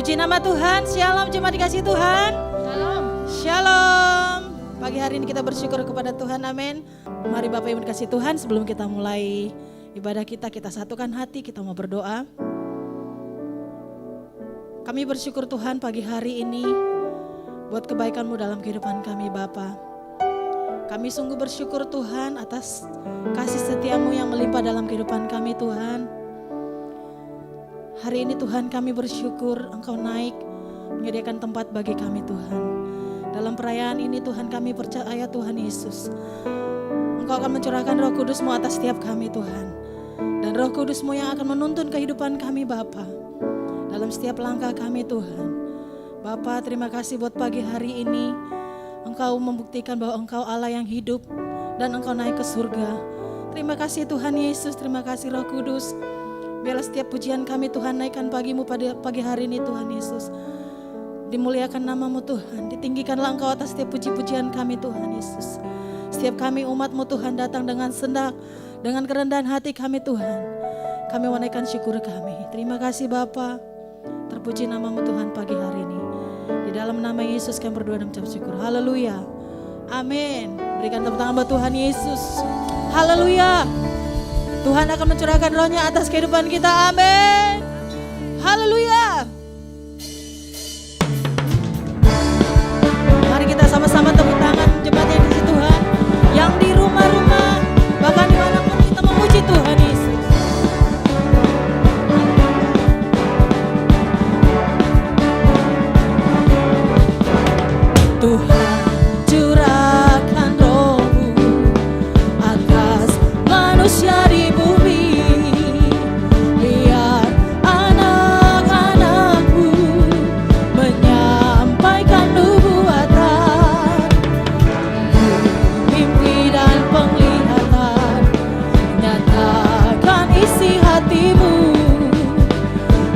Puji nama Tuhan. Shalom jemaat dikasih Tuhan. Shalom. Shalom. Pagi hari ini kita bersyukur kepada Tuhan, amin. Mari Bapak Ibu dikasih Tuhan, sebelum kita mulai ibadah kita satukan hati, kita mau berdoa. Kami bersyukur Tuhan pagi hari ini buat kebaikan-Mu dalam kehidupan kami Bapa. Kami sungguh bersyukur Tuhan atas kasih setia-Mu yang melimpah dalam kehidupan kami Tuhan. Hari ini Tuhan kami bersyukur Engkau naik menyediakan tempat bagi kami Tuhan. Dalam perayaan ini Tuhan kami percaya Tuhan Yesus, Engkau akan mencurahkan Roh Kudus-Mu atas setiap kami Tuhan. Dan Roh Kudus-Mu yang akan menuntun kehidupan kami Bapa dalam setiap langkah kami Tuhan. Bapa, terima kasih buat pagi hari ini. Engkau membuktikan bahwa Engkau Allah yang hidup dan Engkau naik ke surga. Terima kasih Tuhan Yesus, terima kasih Roh Kudus. Biarlah setiap pujian kami Tuhan naikkan pagi-Mu pada pagi hari ini Tuhan Yesus. Dimuliakan nama-Mu Tuhan, ditinggikanlah Engkau atas setiap puji-pujian kami Tuhan Yesus. Setiap kami umat-Mu Tuhan datang dengan sendak, dengan kerendahan hati kami Tuhan. Kami menaikkan syukur kami. Terima kasih Bapa. Terpuji nama-Mu Tuhan pagi hari ini. Di dalam nama Yesus kami berdoa dan mengucap syukur. Haleluya. Amin. Berikan tepuk tangan buat Tuhan Yesus. Haleluya. Tuhan akan mencurahkan rohnya atas kehidupan kita. Amin. Haleluya. Mari kita sama-sama tepuk tangan jemaat yang di Tuhan, yang di rumah-rumah, bahkan dimanapun kita memuji Tuhan Yesus. Tuhan curahkan roh-Mu atas manusia di bumi. Biar anak-anak-Mu menyampaikan nubuatan, mimpi dan penglihatan, nyatakan isi hati-Mu.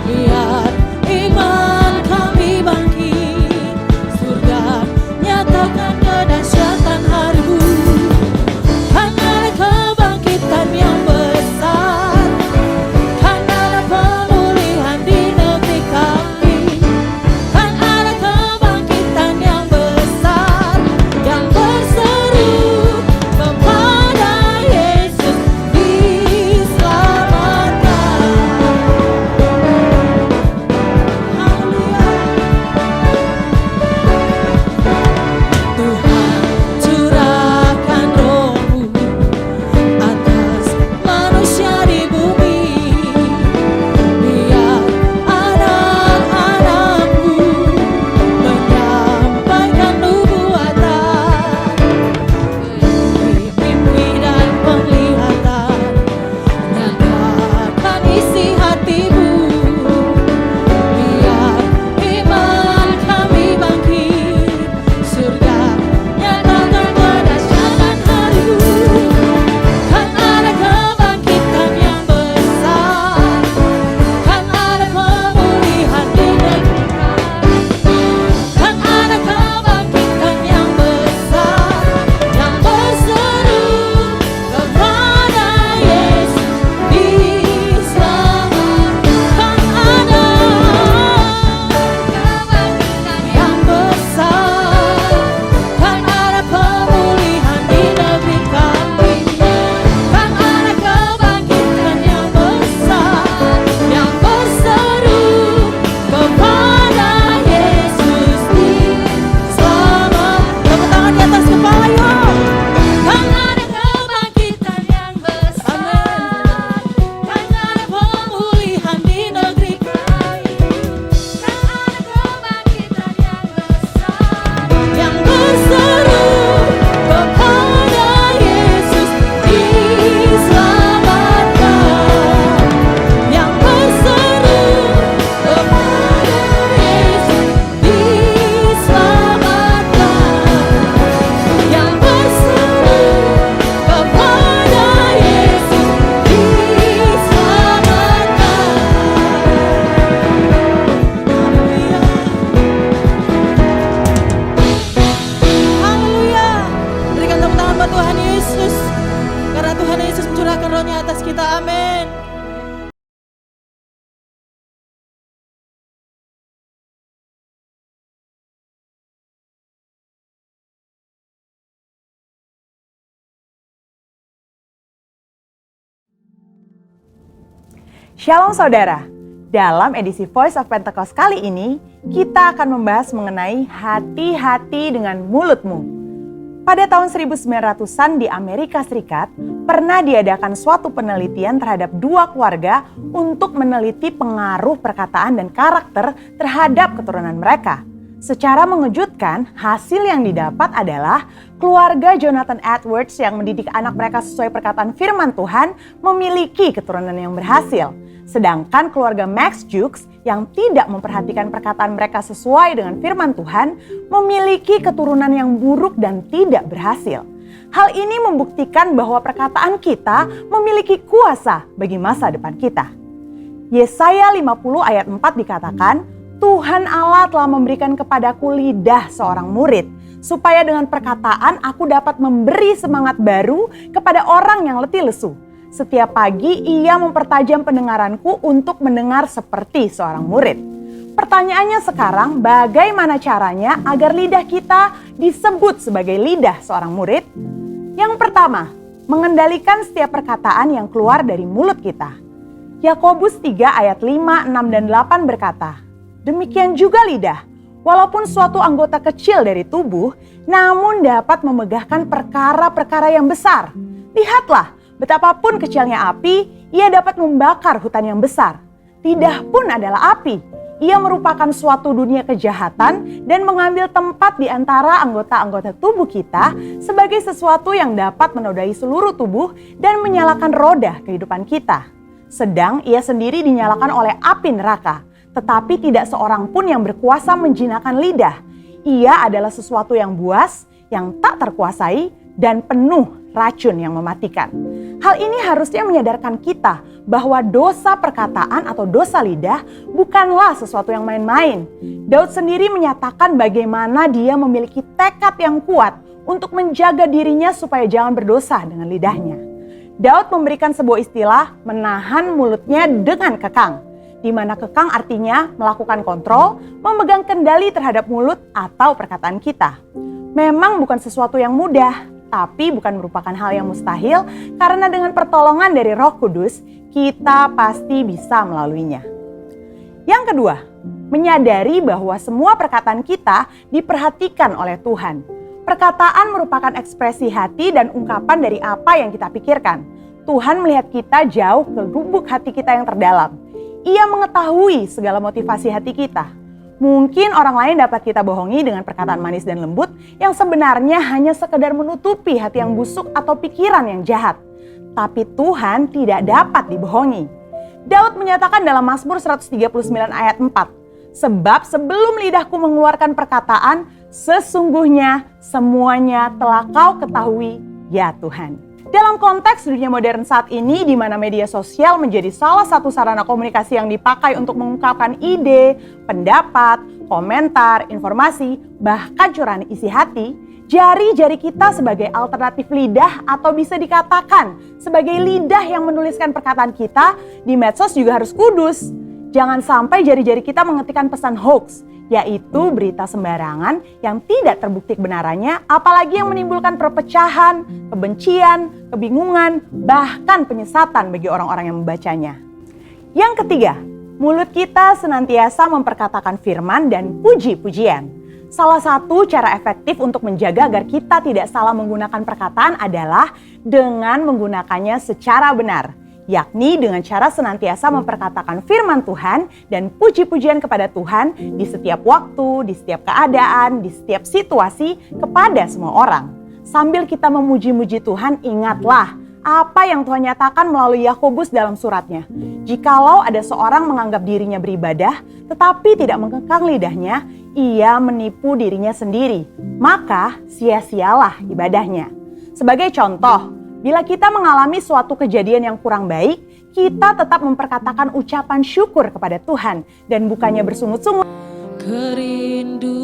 Biar iman kami bangkit, surga nyatakan kedahsyatan hari-Mu. Kan ada kebangkitan yang besar, kan ada pemulihan di negeri kami. Kan ada kebangkitan yang besar, yang berseru kepada Yesus diselamatkan. Haleluya. Tuhan curahkan roh-Mu atas manusia di bumi. Biar anak-anak-Mu menyampaikan nubuatan, mimpi dan penglihatan, nyatakan isi hati-Mu. Biar iman kami bangkit, surga nyatakan kedahsyatan hari-Mu. Kan ada kebangkitan yang besar, kan ada pemulihan di negeri kami. Kan ada kebangkitan yang besar, yang berseru kepada Yesus diselamatkan. Kan ada kebangkitan yang besar, kan ada pemulihan di negeri kami. Kan ada kebangkitan yang besar, yang berseru kepada Yesus diselamatkan. Tepuk tangan di atas kepala yuk. Kan ada kebangkitan yang besar, kan ada pemulihan di negeri kami. Kan ada kebangkitan yang besar, yang berseru kepada Yesus diselamatkan. Yang berseru kepada Yesus diselamatkan. Yang berseru kepada Yesus diselamatkan. Haleluya. Berikan tepuk tangan buat Tuhan Yesus, karena Tuhan Yesus mencurahkan rohnya atas kita. Amin. Shalom saudara, dalam edisi Voice of Pentecost kali ini, kita akan membahas mengenai hati-hati dengan mulutmu. Pada tahun 1900-an di Amerika Serikat, pernah diadakan suatu penelitian terhadap dua keluarga untuk meneliti pengaruh perkataan dan karakter terhadap keturunan mereka. Secara mengejutkan, hasil yang didapat adalah keluarga Jonathan Edwards yang mendidik anak mereka sesuai perkataan firman Tuhan memiliki keturunan yang berhasil. Sedangkan keluarga Max Jukes yang tidak memperhatikan perkataan mereka sesuai dengan firman Tuhan memiliki keturunan yang buruk dan tidak berhasil. Hal ini membuktikan bahwa perkataan kita memiliki kuasa bagi masa depan kita. Yesaya 50 ayat 4 dikatakan, Tuhan Allah telah memberikan kepadaku lidah seorang murid, supaya dengan perkataan aku dapat memberi semangat baru kepada orang yang letih lesu. Setiap pagi ia mempertajam pendengaranku untuk mendengar seperti seorang murid. Pertanyaannya sekarang, bagaimana caranya agar lidah kita disebut sebagai lidah seorang murid? Yang pertama, mengendalikan setiap perkataan yang keluar dari mulut kita. Yakobus 3 ayat 5, 6, dan 8 berkata, demikian juga lidah, walaupun suatu anggota kecil dari tubuh, namun dapat memegahkan perkara-perkara yang besar. Lihatlah, betapapun kecilnya api, ia dapat membakar hutan yang besar. Lidah pun adalah api. Ia merupakan suatu dunia kejahatan dan mengambil tempat di antara anggota-anggota tubuh kita sebagai sesuatu yang dapat menodai seluruh tubuh dan menyalakan roda kehidupan kita. Sedang ia sendiri dinyalakan oleh api neraka, tetapi tidak seorang pun yang berkuasa menjinakkan lidah. Ia adalah sesuatu yang buas, yang tak terkuasai, dan penuh racun yang mematikan. Hal ini harusnya menyadarkan kita bahwa dosa perkataan atau dosa lidah bukanlah sesuatu yang main-main. Daud sendiri menyatakan bagaimana dia memiliki tekad yang kuat untuk menjaga dirinya supaya jangan berdosa dengan lidahnya. Daud memberikan sebuah istilah menahan mulutnya dengan kekang, di mana kekang artinya melakukan kontrol, memegang kendali terhadap mulut atau perkataan kita. Memang bukan sesuatu yang mudah, tapi bukan merupakan hal yang mustahil karena dengan pertolongan dari Roh Kudus, kita pasti bisa melaluinya. Yang kedua, menyadari bahwa semua perkataan kita diperhatikan oleh Tuhan. Perkataan merupakan ekspresi hati dan ungkapan dari apa yang kita pikirkan. Tuhan melihat kita jauh ke lubuk hati kita yang terdalam. Ia mengetahui segala motivasi hati kita. Mungkin orang lain dapat kita bohongi dengan perkataan manis dan lembut yang sebenarnya hanya sekedar menutupi hati yang busuk atau pikiran yang jahat. Tapi Tuhan tidak dapat dibohongi. Daud menyatakan dalam Mazmur 139 ayat 4, sebab sebelum lidahku mengeluarkan perkataan, sesungguhnya semuanya telah kau ketahui, ya Tuhan. Dalam konteks dunia modern saat ini di mana media sosial menjadi salah satu sarana komunikasi yang dipakai untuk mengungkapkan ide, pendapat, komentar, informasi, bahkan curahan isi hati, jari-jari kita sebagai alternatif lidah atau bisa dikatakan sebagai lidah yang menuliskan perkataan kita di medsos juga harus kudus. Jangan sampai jari-jari kita mengetikkan pesan hoax, yaitu berita sembarangan yang tidak terbukti kebenarannya, apalagi yang menimbulkan perpecahan, kebencian, kebingungan, bahkan penyesatan bagi orang-orang yang membacanya. Yang ketiga, mulut kita senantiasa memperkatakan firman dan puji-pujian. Salah satu cara efektif untuk menjaga agar kita tidak salah menggunakan perkataan adalah dengan menggunakannya secara benar, yakni dengan cara senantiasa memperkatakan firman Tuhan dan puji-pujian kepada Tuhan di setiap waktu, di setiap keadaan, di setiap situasi kepada semua orang. Sambil kita memuji-muji Tuhan, ingatlah apa yang Tuhan nyatakan melalui Yakobus dalam suratnya. Jikalau ada seorang menganggap dirinya beribadah, tetapi tidak mengekang lidahnya, ia menipu dirinya sendiri. Maka sia-sialah ibadahnya. Sebagai contoh, bila kita mengalami suatu kejadian yang kurang baik, kita tetap memperkatakan ucapan syukur kepada Tuhan dan bukannya bersungut-sungut. Kerinduanku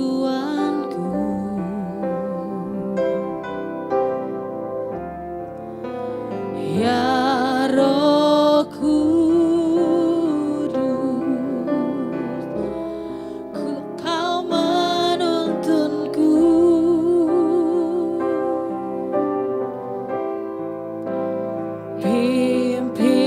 ya Roh Kudus, Kau menuntunku pimpinlah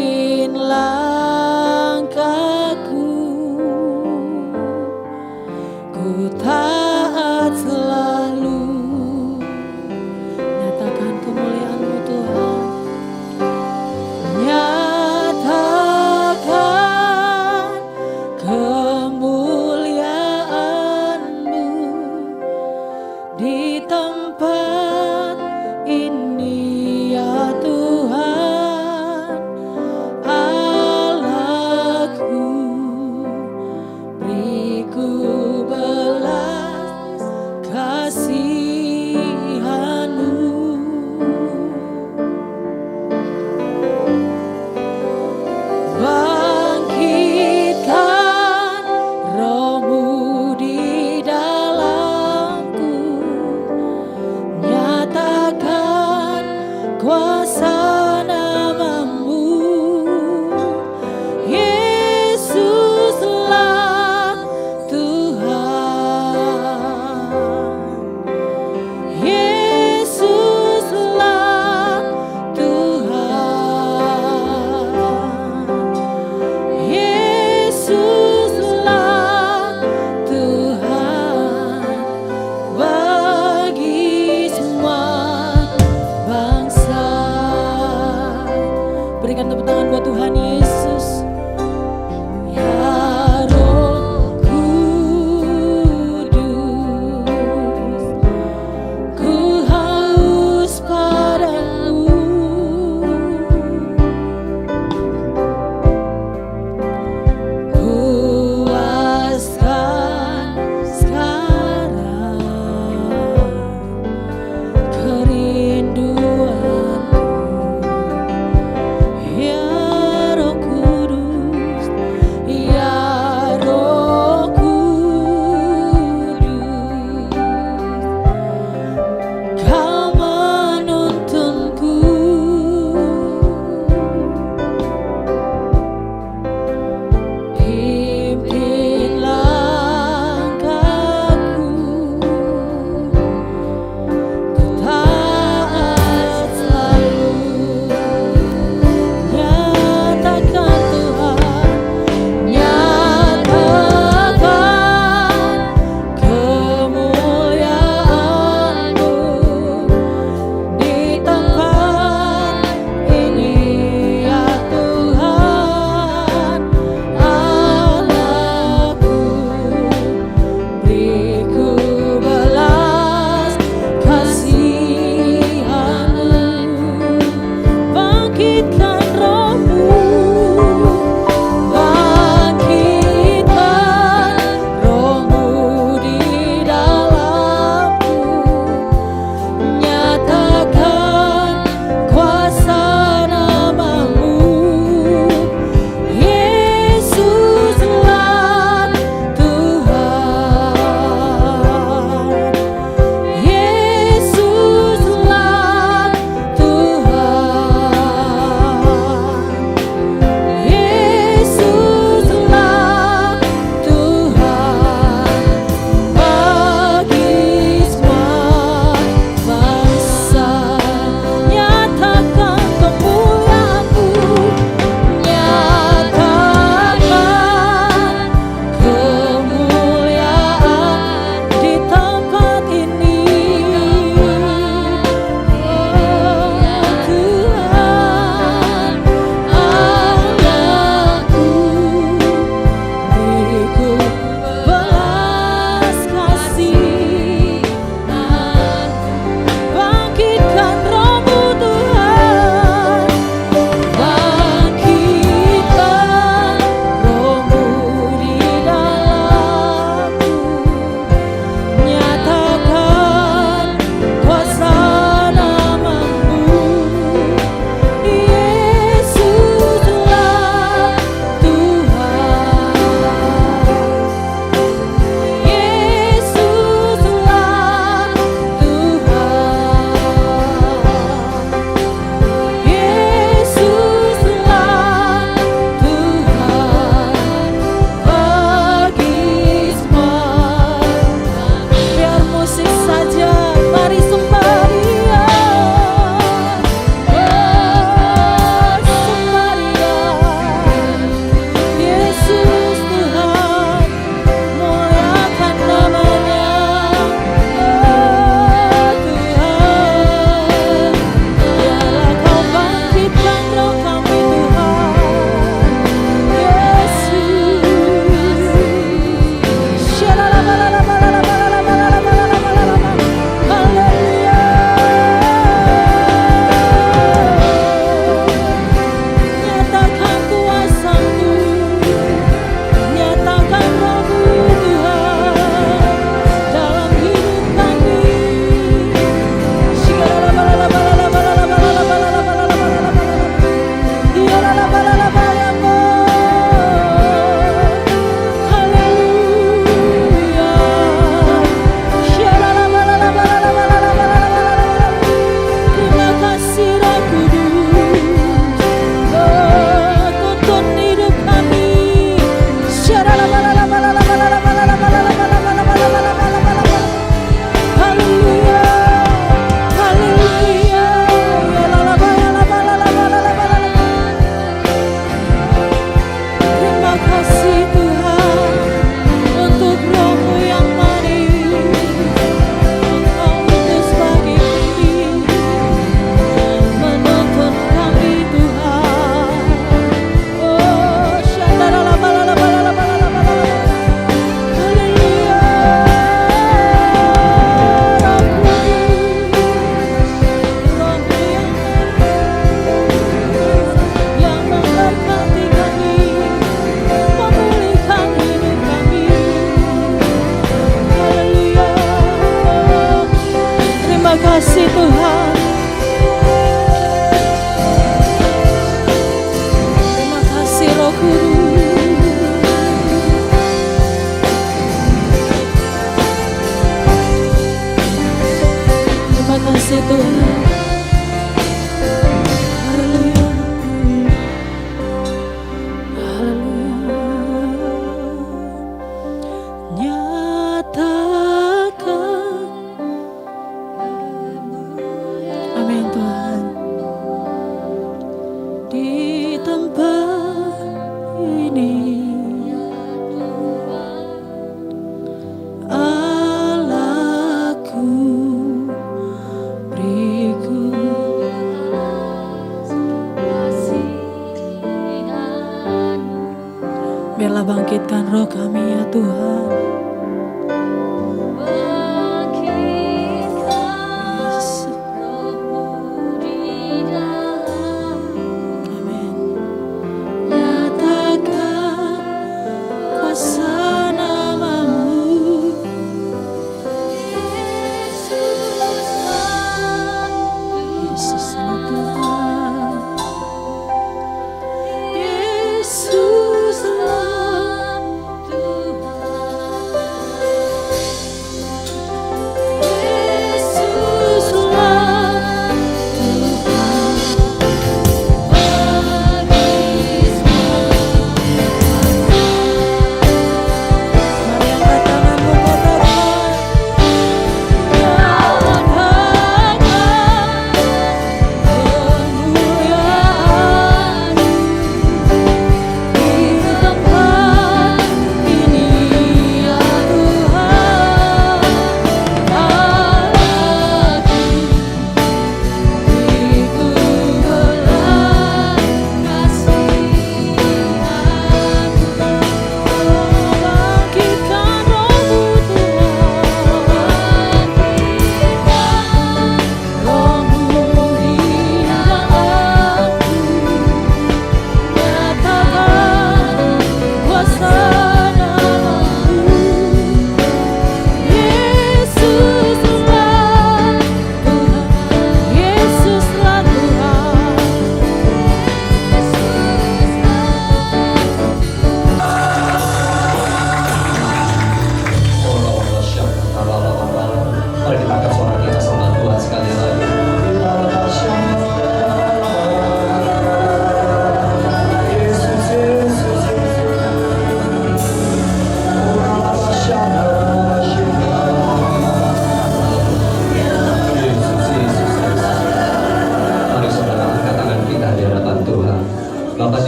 berikan tepuk tangan buat Tuhan Yesus. Ya Roh Kudus, ku haus padamu. Puaskan sekarang kerinduanku. Ya Roh Kudus, ya Roh Kudus, Kau menuntunku. Pimpin langkahku, ku taat selalu. Nyatakan Tuhan, nyatakan kemuliaan-Mu di tempat ini, ya Tuhan Allahku. Beri ku belas kasihan-Mu, bangkitkan Roh-Mu, bangkitkan Roh-Mu di dalamku. Nyatakan kuasa nama-Mu, Yesuslah Tuhan, Yesuslah Tuhan. Biarlah bangkitkan roh kami ya Tuhan. Amin. Nyatakan kuasa namamu, Yesuslah Tuhan. Yesuslah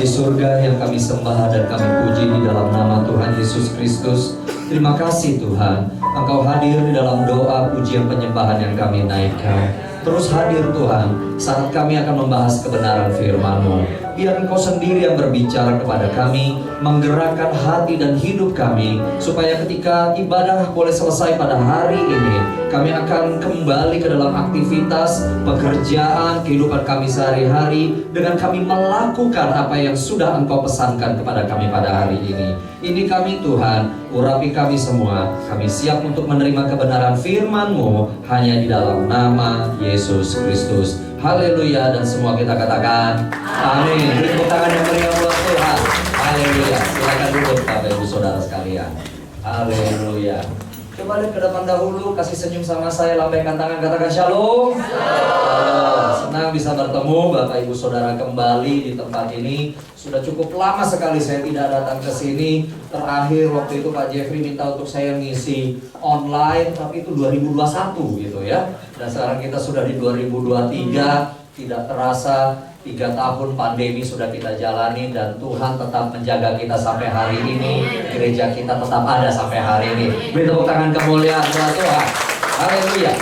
di surga yang kami sembah dan kami puji di dalam nama Tuhan Yesus Kristus. Terima kasih Tuhan, Engkau hadir di dalam doa pujian penyembahan yang kami naikkan. Terus hadir Tuhan saat kami akan membahas kebenaran firman-Mu. Biar Engkau sendiri yang berbicara kepada kami, menggerakkan hati dan hidup kami, supaya ketika ibadah boleh selesai pada hari ini, kami akan kembali ke dalam aktivitas, pekerjaan, kehidupan kami sehari-hari, dengan kami melakukan apa yang sudah Engkau pesankan kepada kami pada hari ini. Ini kami Tuhan, urapi kami semua. Kami siap untuk menerima kebenaran firman-Mu hanya di dalam nama Yesus Kristus. Haleluya, dan semua kita katakan amin. Beri tepuk tangan yang meriah buat Tuhan. Haleluya. Silakan duduk Bapak Ibu Saudara sekalian. Haleluya. Coba lihat ke depan dahulu, kasih senyum sama saya, lambaikan tangan, katakan shalom. Senang bisa bertemu Bapak Ibu Saudara kembali di tempat ini. Sudah cukup lama sekali saya tidak datang ke sini. Terakhir waktu itu Pak Jeffrey minta untuk saya ngisi online, tapi itu 2021 gitu ya. Dan sekarang kita sudah di 2023, tidak terasa 3 tahun pandemi sudah kita jalani, dan Tuhan tetap menjaga kita sampai hari ini. Gereja kita tetap ada sampai hari ini. Beri tepuk tangan kemuliaan buat Tuhan. Haleluya.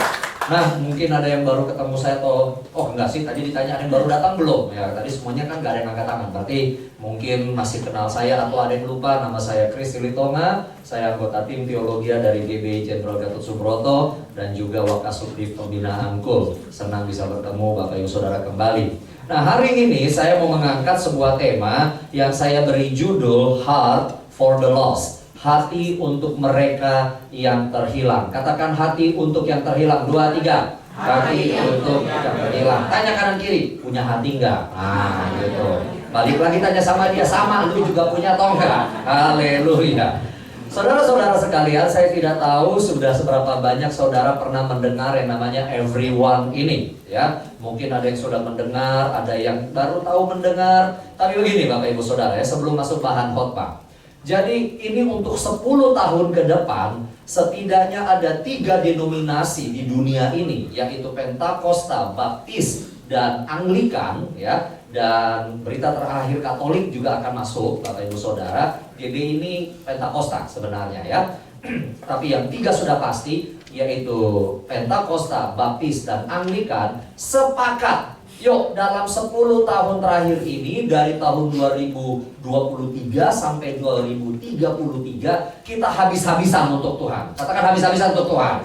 Nah, mungkin ada yang baru ketemu saya atau enggak sih, tadi ditanya ada yang baru datang belum? Ya, tadi semuanya kan gak ada yang angkat tangan. Berarti mungkin masih kenal saya atau ada yang lupa. Nama saya Chris Silitonga. Saya anggota tim teologi dari GBI Jenderal Gatot Subroto dan juga Wakasubdit Pembinaan KUL. Senang bisa bertemu Bapak Ibu Saudara kembali. Nah, hari ini saya mau mengangkat sebuah tema yang saya beri judul Heart for the Lost. Hati untuk mereka yang terhilang. Katakan hati untuk yang terhilang. 2, 3. Hati untuk yang terhilang. Tanya kanan kiri, punya hati enggak? Nah, gitu. Balik lagi tanya sama dia, sama lu juga punya atau enggak? Haleluya. Saudara-saudara sekalian, saya tidak tahu sudah seberapa banyak saudara pernah mendengar yang namanya everyone ini, ya. Mungkin ada yang sudah mendengar, ada yang baru tahu mendengar. Tapi begini Bapak Ibu Saudara ya, sebelum masuk bahan khotbah. Jadi ini untuk 10 tahun ke depan, setidaknya ada 3 denominasi di dunia ini, yaitu Pentakosta, Baptis, dan Anglikan, ya. Dan berita terakhir Katolik juga akan masuk, Bapak Ibu Saudara. Jadi ini Pentakosta sebenarnya ya. Tapi yang 3 sudah pasti, yaitu Pentakosta, Baptis, dan Anglikan sepakat Yuk, dalam 10 tahun terakhir ini, dari tahun 2023 sampai 2033, kita habis-habisan untuk Tuhan. Katakan habis-habisan untuk Tuhan.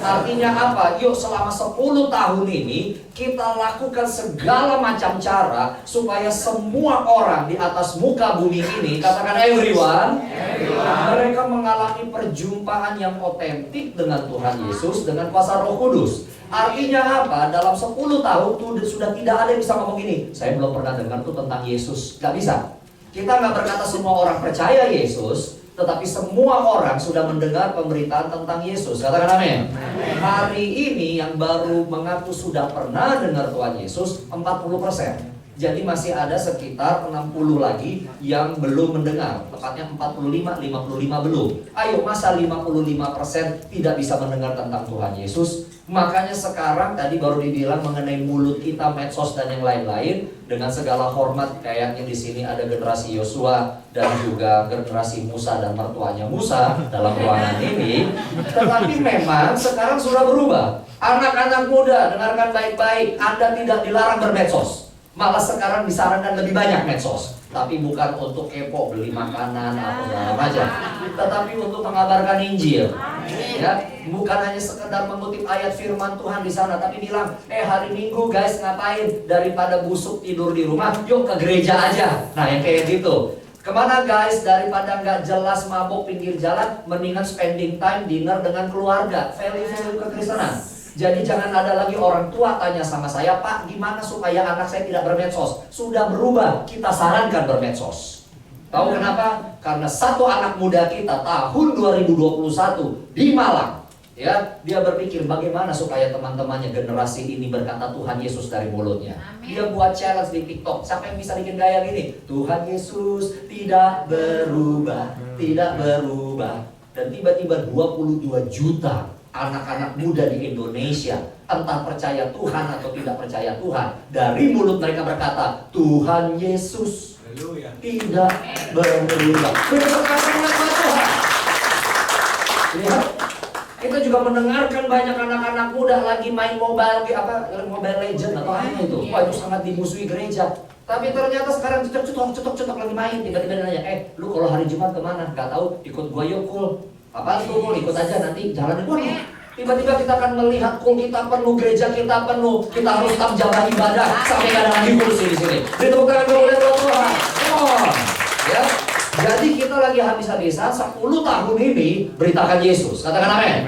Artinya apa? Yuk, selama 10 tahun ini, kita lakukan segala macam cara supaya semua orang di atas muka bumi ini, katakan everyone, mereka mengalami perjumpaan yang otentik dengan Tuhan Yesus, dengan kuasa Roh Kudus. Artinya apa? Dalam 10 tahun tuh sudah tidak ada yang bisa ngomong gini, saya belum pernah dengar tuh tentang Yesus. Gak bisa. Kita nggak berkata semua orang percaya Yesus, tetapi semua orang sudah mendengar pemberitaan tentang Yesus. Katakan amin. Hari ini yang baru mengaku sudah pernah dengar Tuhan Yesus 40%. Jadi masih ada sekitar 60 lagi yang belum mendengar. Tepatnya 45, 55 belum. Ayo, masa 55% tidak bisa mendengar tentang Tuhan Yesus? Makanya sekarang tadi baru dibilang mengenai mulut kita, medsos dan yang lain-lain. Dengan segala hormat, kayaknya di sini ada generasi Yosua dan juga generasi Musa dan mertuanya Musa dalam ruangan ini. Tetapi memang sekarang sudah berubah. Anak-anak muda, dengarkan baik-baik, Anda tidak dilarang bermedsos. Malah sekarang disarankan lebih banyak medsos. Tapi bukan untuk kepo, beli makanan, atau segala macam, tetapi untuk mengabarkan Injil. Ya, bukan hanya sekedar mengutip ayat firman Tuhan di sana, tapi bilang, hari Minggu guys ngapain? Daripada busuk tidur di rumah, yuk ke gereja aja. Nah, yang kayak gitu. Kemana guys? Daripada nggak jelas mabuk pinggir jalan, mendingan spending time dinner dengan keluarga. Value-value kekristenan. Jadi jangan ada lagi orang tua tanya sama saya, Pak, gimana supaya anak saya tidak bermedsos? Sudah berubah, kita sarankan bermedsos. Tahu kenapa? Karena satu anak muda kita tahun 2021 di Malang, ya, dia berpikir bagaimana supaya teman-temannya generasi ini berkata Tuhan Yesus dari mulutnya. Dia buat challenge di TikTok. Siapa yang bisa bikin gaya gini? Tuhan Yesus tidak berubah, tidak berubah. Dan tiba-tiba 22 juta anak-anak muda di Indonesia, entah percaya Tuhan atau tidak percaya Tuhan, dari mulut mereka berkata, Tuhan Yesus tidak berubah. Tuhan. Lihat, kita juga mendengarkan banyak anak-anak muda lagi main Mobile Legend atau apa itu. Wah, itu sangat dimusuhi gereja. Tapi ternyata sekarang cetok lagi main. Tiba-tiba dia nanya, lu kalau hari Jumat kemana? Gak tahu, ikut gua yuk, cool. Apa itu, ikut aja nanti jalan itu. Tiba-tiba kita akan melihat kul kita penuh, gereja kita penuh, kita harus tetap jaga ibadah sampai gak ada lagi kursi di sini. Ditepuk tangan dulu oleh Tuhan. Come on. Ya. Jadi kita lagi habis-habisan 10 tahun ini beritakan Yesus. Katakan amin.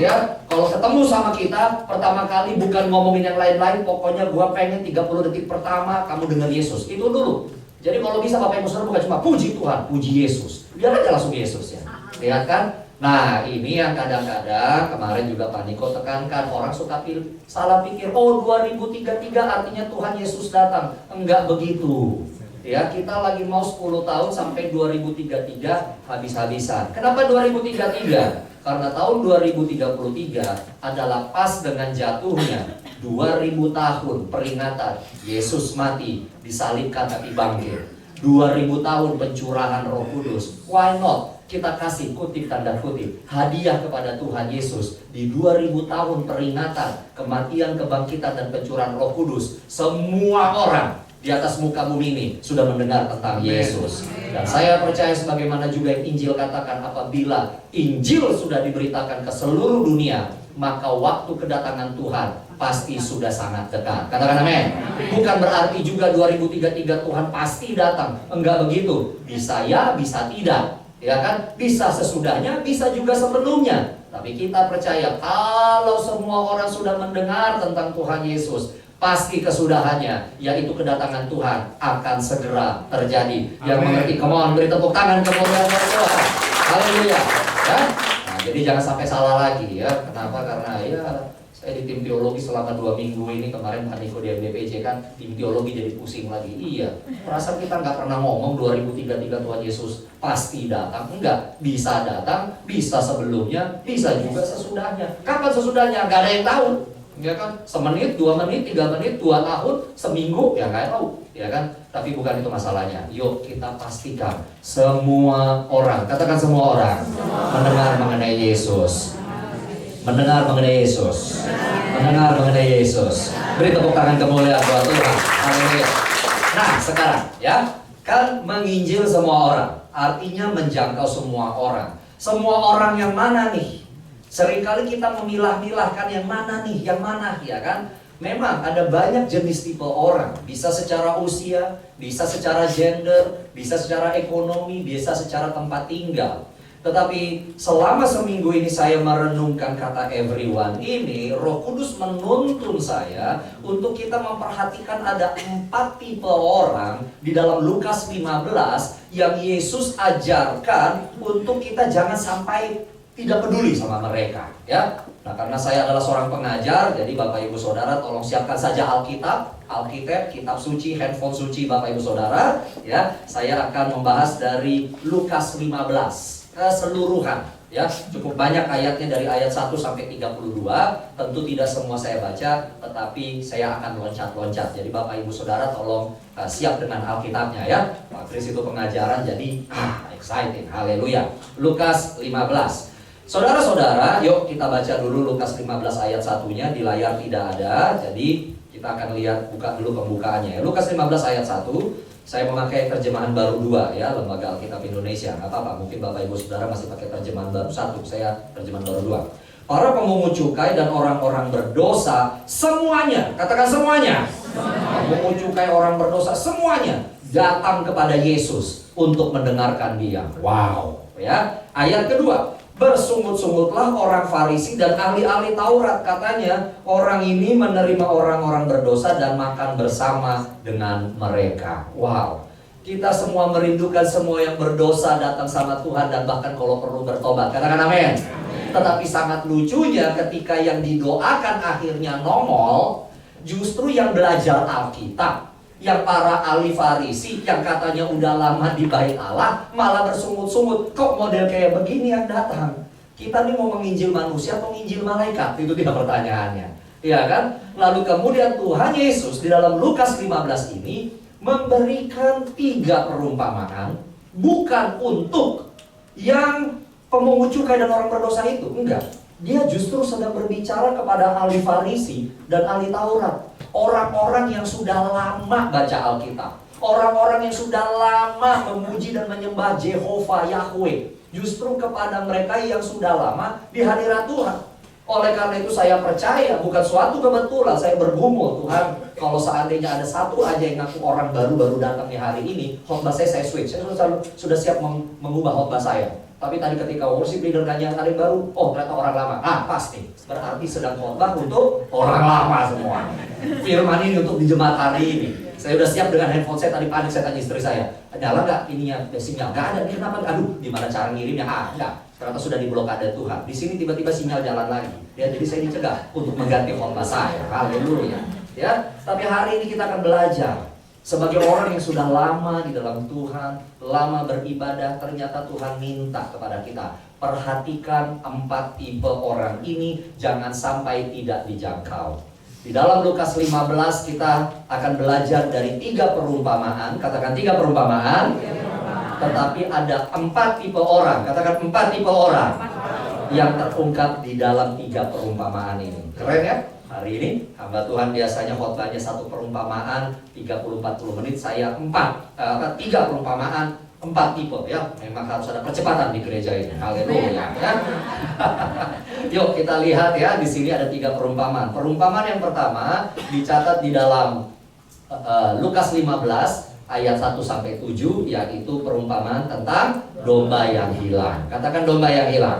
Ya, kalau ketemu sama kita pertama kali bukan ngomongin yang lain-lain, pokoknya gua pengen 30 detik pertama kamu dengar Yesus. Itu dulu. Jadi kalau bisa Bapak Ibu Saudara bukan cuma puji Tuhan, puji Yesus. Biar aja langsung Yesus ya. Lihat kan? Nah, ini yang kadang-kadang kemarin juga Pak Niko tekankan, orang suka salah pikir, 2033 artinya Tuhan Yesus datang. Enggak begitu. Ya, kita lagi mau 10 tahun sampai 2033 habis-habisan. Kenapa 2033? Karena tahun 2033 adalah pas dengan jatuhnya 2000 tahun peringatan Yesus mati, disalibkan tapi bangkit. 2000 tahun pencurahan Roh Kudus. Why not? Kita kasih kutip tanda kutip hadiah kepada Tuhan Yesus di 2000 tahun peringatan kematian, kebangkitan dan pencurahan Roh Kudus. Semua orang di atas muka bumi ini sudah mendengar tentang Yesus. Dan saya percaya sebagaimana juga yang Injil katakan, apabila Injil sudah diberitakan ke seluruh dunia, maka waktu kedatangan Tuhan pasti sudah sangat dekat. Katakan amin. Bukan berarti juga 2033 Tuhan pasti datang. Enggak begitu. Bisa ya, bisa tidak. Ya kan? Bisa sesudahnya, bisa juga sebelumnya. Tapi kita percaya kalau semua orang sudah mendengar tentang Tuhan Yesus, pasti kesudahannya, yaitu kedatangan Tuhan akan segera terjadi. Yang mengerti, come on, beri tepuk tangan kemuliaan Tuhan. Haleluya. Ya? Nah, jadi jangan sampai salah lagi ya. Kenapa? Karena ya saya di tim teologi selama 2 minggu ini, kemarin Pak Niko di MDPJ kan, tim teologi jadi pusing lagi. Iya, perasaan kita nggak pernah ngomong 2033 Tuhan Yesus pasti datang. Enggak, bisa datang, bisa sebelumnya, bisa juga sesudahnya. Kapan sesudahnya? Nggak ada yang tahu. Ya kan, semenit, 2 menit, 3 menit, 2 tahun, seminggu, ya nggak tahu, ya kan. Tapi bukan itu masalahnya. Yuk kita pastikan semua orang, katakan semua orang, mendengar mengenai Yesus. Mendengar mengenai Yesus. Mendengar mengenai Yesus. Beri tepuk tangan kemuliaan buat Tuhan. Haleluya. Nah, sekarang ya, kan menginjil semua orang, artinya menjangkau semua orang. Semua orang yang mana nih? Seringkali kita memilah-milahkan yang mana nih, yang mana, ya kan? Memang ada banyak jenis tipe orang. Bisa secara usia, bisa secara gender, bisa secara ekonomi, bisa secara tempat tinggal. Tetapi selama seminggu ini saya merenungkan kata everyone ini, Roh Kudus menuntun saya untuk kita memperhatikan ada 4 tipe orang di dalam Lukas 15 yang Yesus ajarkan untuk kita jangan sampai tidak peduli sama mereka, ya. Nah, karena saya adalah seorang pengajar, jadi Bapak Ibu Saudara tolong siapkan saja Alkitab, kitab suci, handphone suci Bapak Ibu Saudara, ya. Saya akan membahas dari Lukas 15 keseluruhan, ya. Cukup banyak ayatnya dari ayat 1 sampai 32. Tentu tidak semua saya baca, tetapi saya akan loncat-loncat. Jadi Bapak Ibu Saudara tolong siap dengan Alkitabnya, ya. Pak Kris itu pengajaran, jadi exciting. Haleluya. Lukas 15. Saudara-saudara, yuk kita baca dulu Lukas 15 ayat 1-nya. Di layar tidak ada, jadi kita akan lihat, buka dulu pembukaannya, ya. Lukas 15 ayat 1. Saya memakai terjemahan baru 2, ya, Lembaga Alkitab Indonesia. Nggak apa-apa, mungkin Bapak Ibu Saudara masih pakai terjemahan baru 1, saya terjemahan baru 2. Para pemungut cukai dan orang-orang berdosa semuanya, katakan semuanya. Pemungut cukai, orang berdosa semuanya datang kepada Yesus untuk mendengarkan Dia. Wow, ya. Ayat kedua, bersungut-sungutlah orang Farisi dan ahli-ahli Taurat. Katanya orang ini menerima orang-orang berdosa dan makan bersama dengan mereka. Wow, kita semua merindukan semua yang berdosa datang sama Tuhan dan bahkan kalau perlu bertobat. Katakan amin. Tetapi sangat lucunya ketika yang didoakan akhirnya nongol, justru yang belajar Alkitab, yang para ahli Farisi yang katanya udah lama di bait Allah malah bersungut-sungut. Kok model kayak begini yang datang? Kita nih mau menginjil manusia atau menginjil malaikat? Itu dia pertanyaannya, ya kan? Lalu kemudian Tuhan Yesus di dalam Lukas 15 ini memberikan 3 perumpamaan, bukan untuk yang pemungut cukai dan orang berdosa itu, enggak. Dia justru sedang berbicara kepada ahli Farisi dan ahli Taurat. Orang-orang yang sudah lama baca Alkitab, orang-orang yang sudah lama memuji dan menyembah Jehovah Yahweh. Justru kepada mereka yang sudah lama di hadirat Tuhan. Oleh karena itu saya percaya, bukan suatu kebetulan saya bergumul, Tuhan, kalau seandainya ada satu aja yang ngaku orang baru datang di hari ini, khotbah saya switch. Saya sudah siap mengubah khotbah saya. Tapi tadi ketika worship leader nanya ada yang baru, oh ternyata orang lama. Pasti. Berarti sedang khotbah untuk orang lama semua. Firman ini untuk di jemaat hari ini. Saya udah siap dengan handphone saya, tadi panik saya tanya istri saya, nyala nggak ininya, sinyal? Nggak ada, ini kenapa? Aduh, gimana cara ngirimnya? Nggak. Ternyata sudah diblokade Tuhan. Di sini tiba-tiba sinyal jalan lagi. Ya, jadi saya dicegah untuk mengganti khotbah saya. Haleluya. Ya, tapi hari ini kita akan belajar. Sebagai orang yang sudah lama di dalam Tuhan, lama beribadah, ternyata Tuhan minta kepada kita, perhatikan 4 tipe orang ini, jangan sampai tidak dijangkau. Di dalam Lukas 15 kita akan belajar dari 3 perumpamaan, katakan 3 perumpamaan, tetapi ada 4 tipe orang, katakan 4 tipe orang yang terungkap di dalam 3 perumpamaan ini. Keren ya? Hari ini hamba Tuhan biasanya khotbahnya 1 perumpamaan 30-40 menit, saya 3 perumpamaan 4 tipe, ya. Memang harus ada percepatan di gereja ini. Haleluya, ya. Yuk kita lihat ya, di sini ada 3 perumpamaan. Perumpamaan yang pertama dicatat di dalam Lukas 15 ayat 1 sampai 7, yaitu perumpamaan tentang domba yang hilang. Katakan domba yang hilang.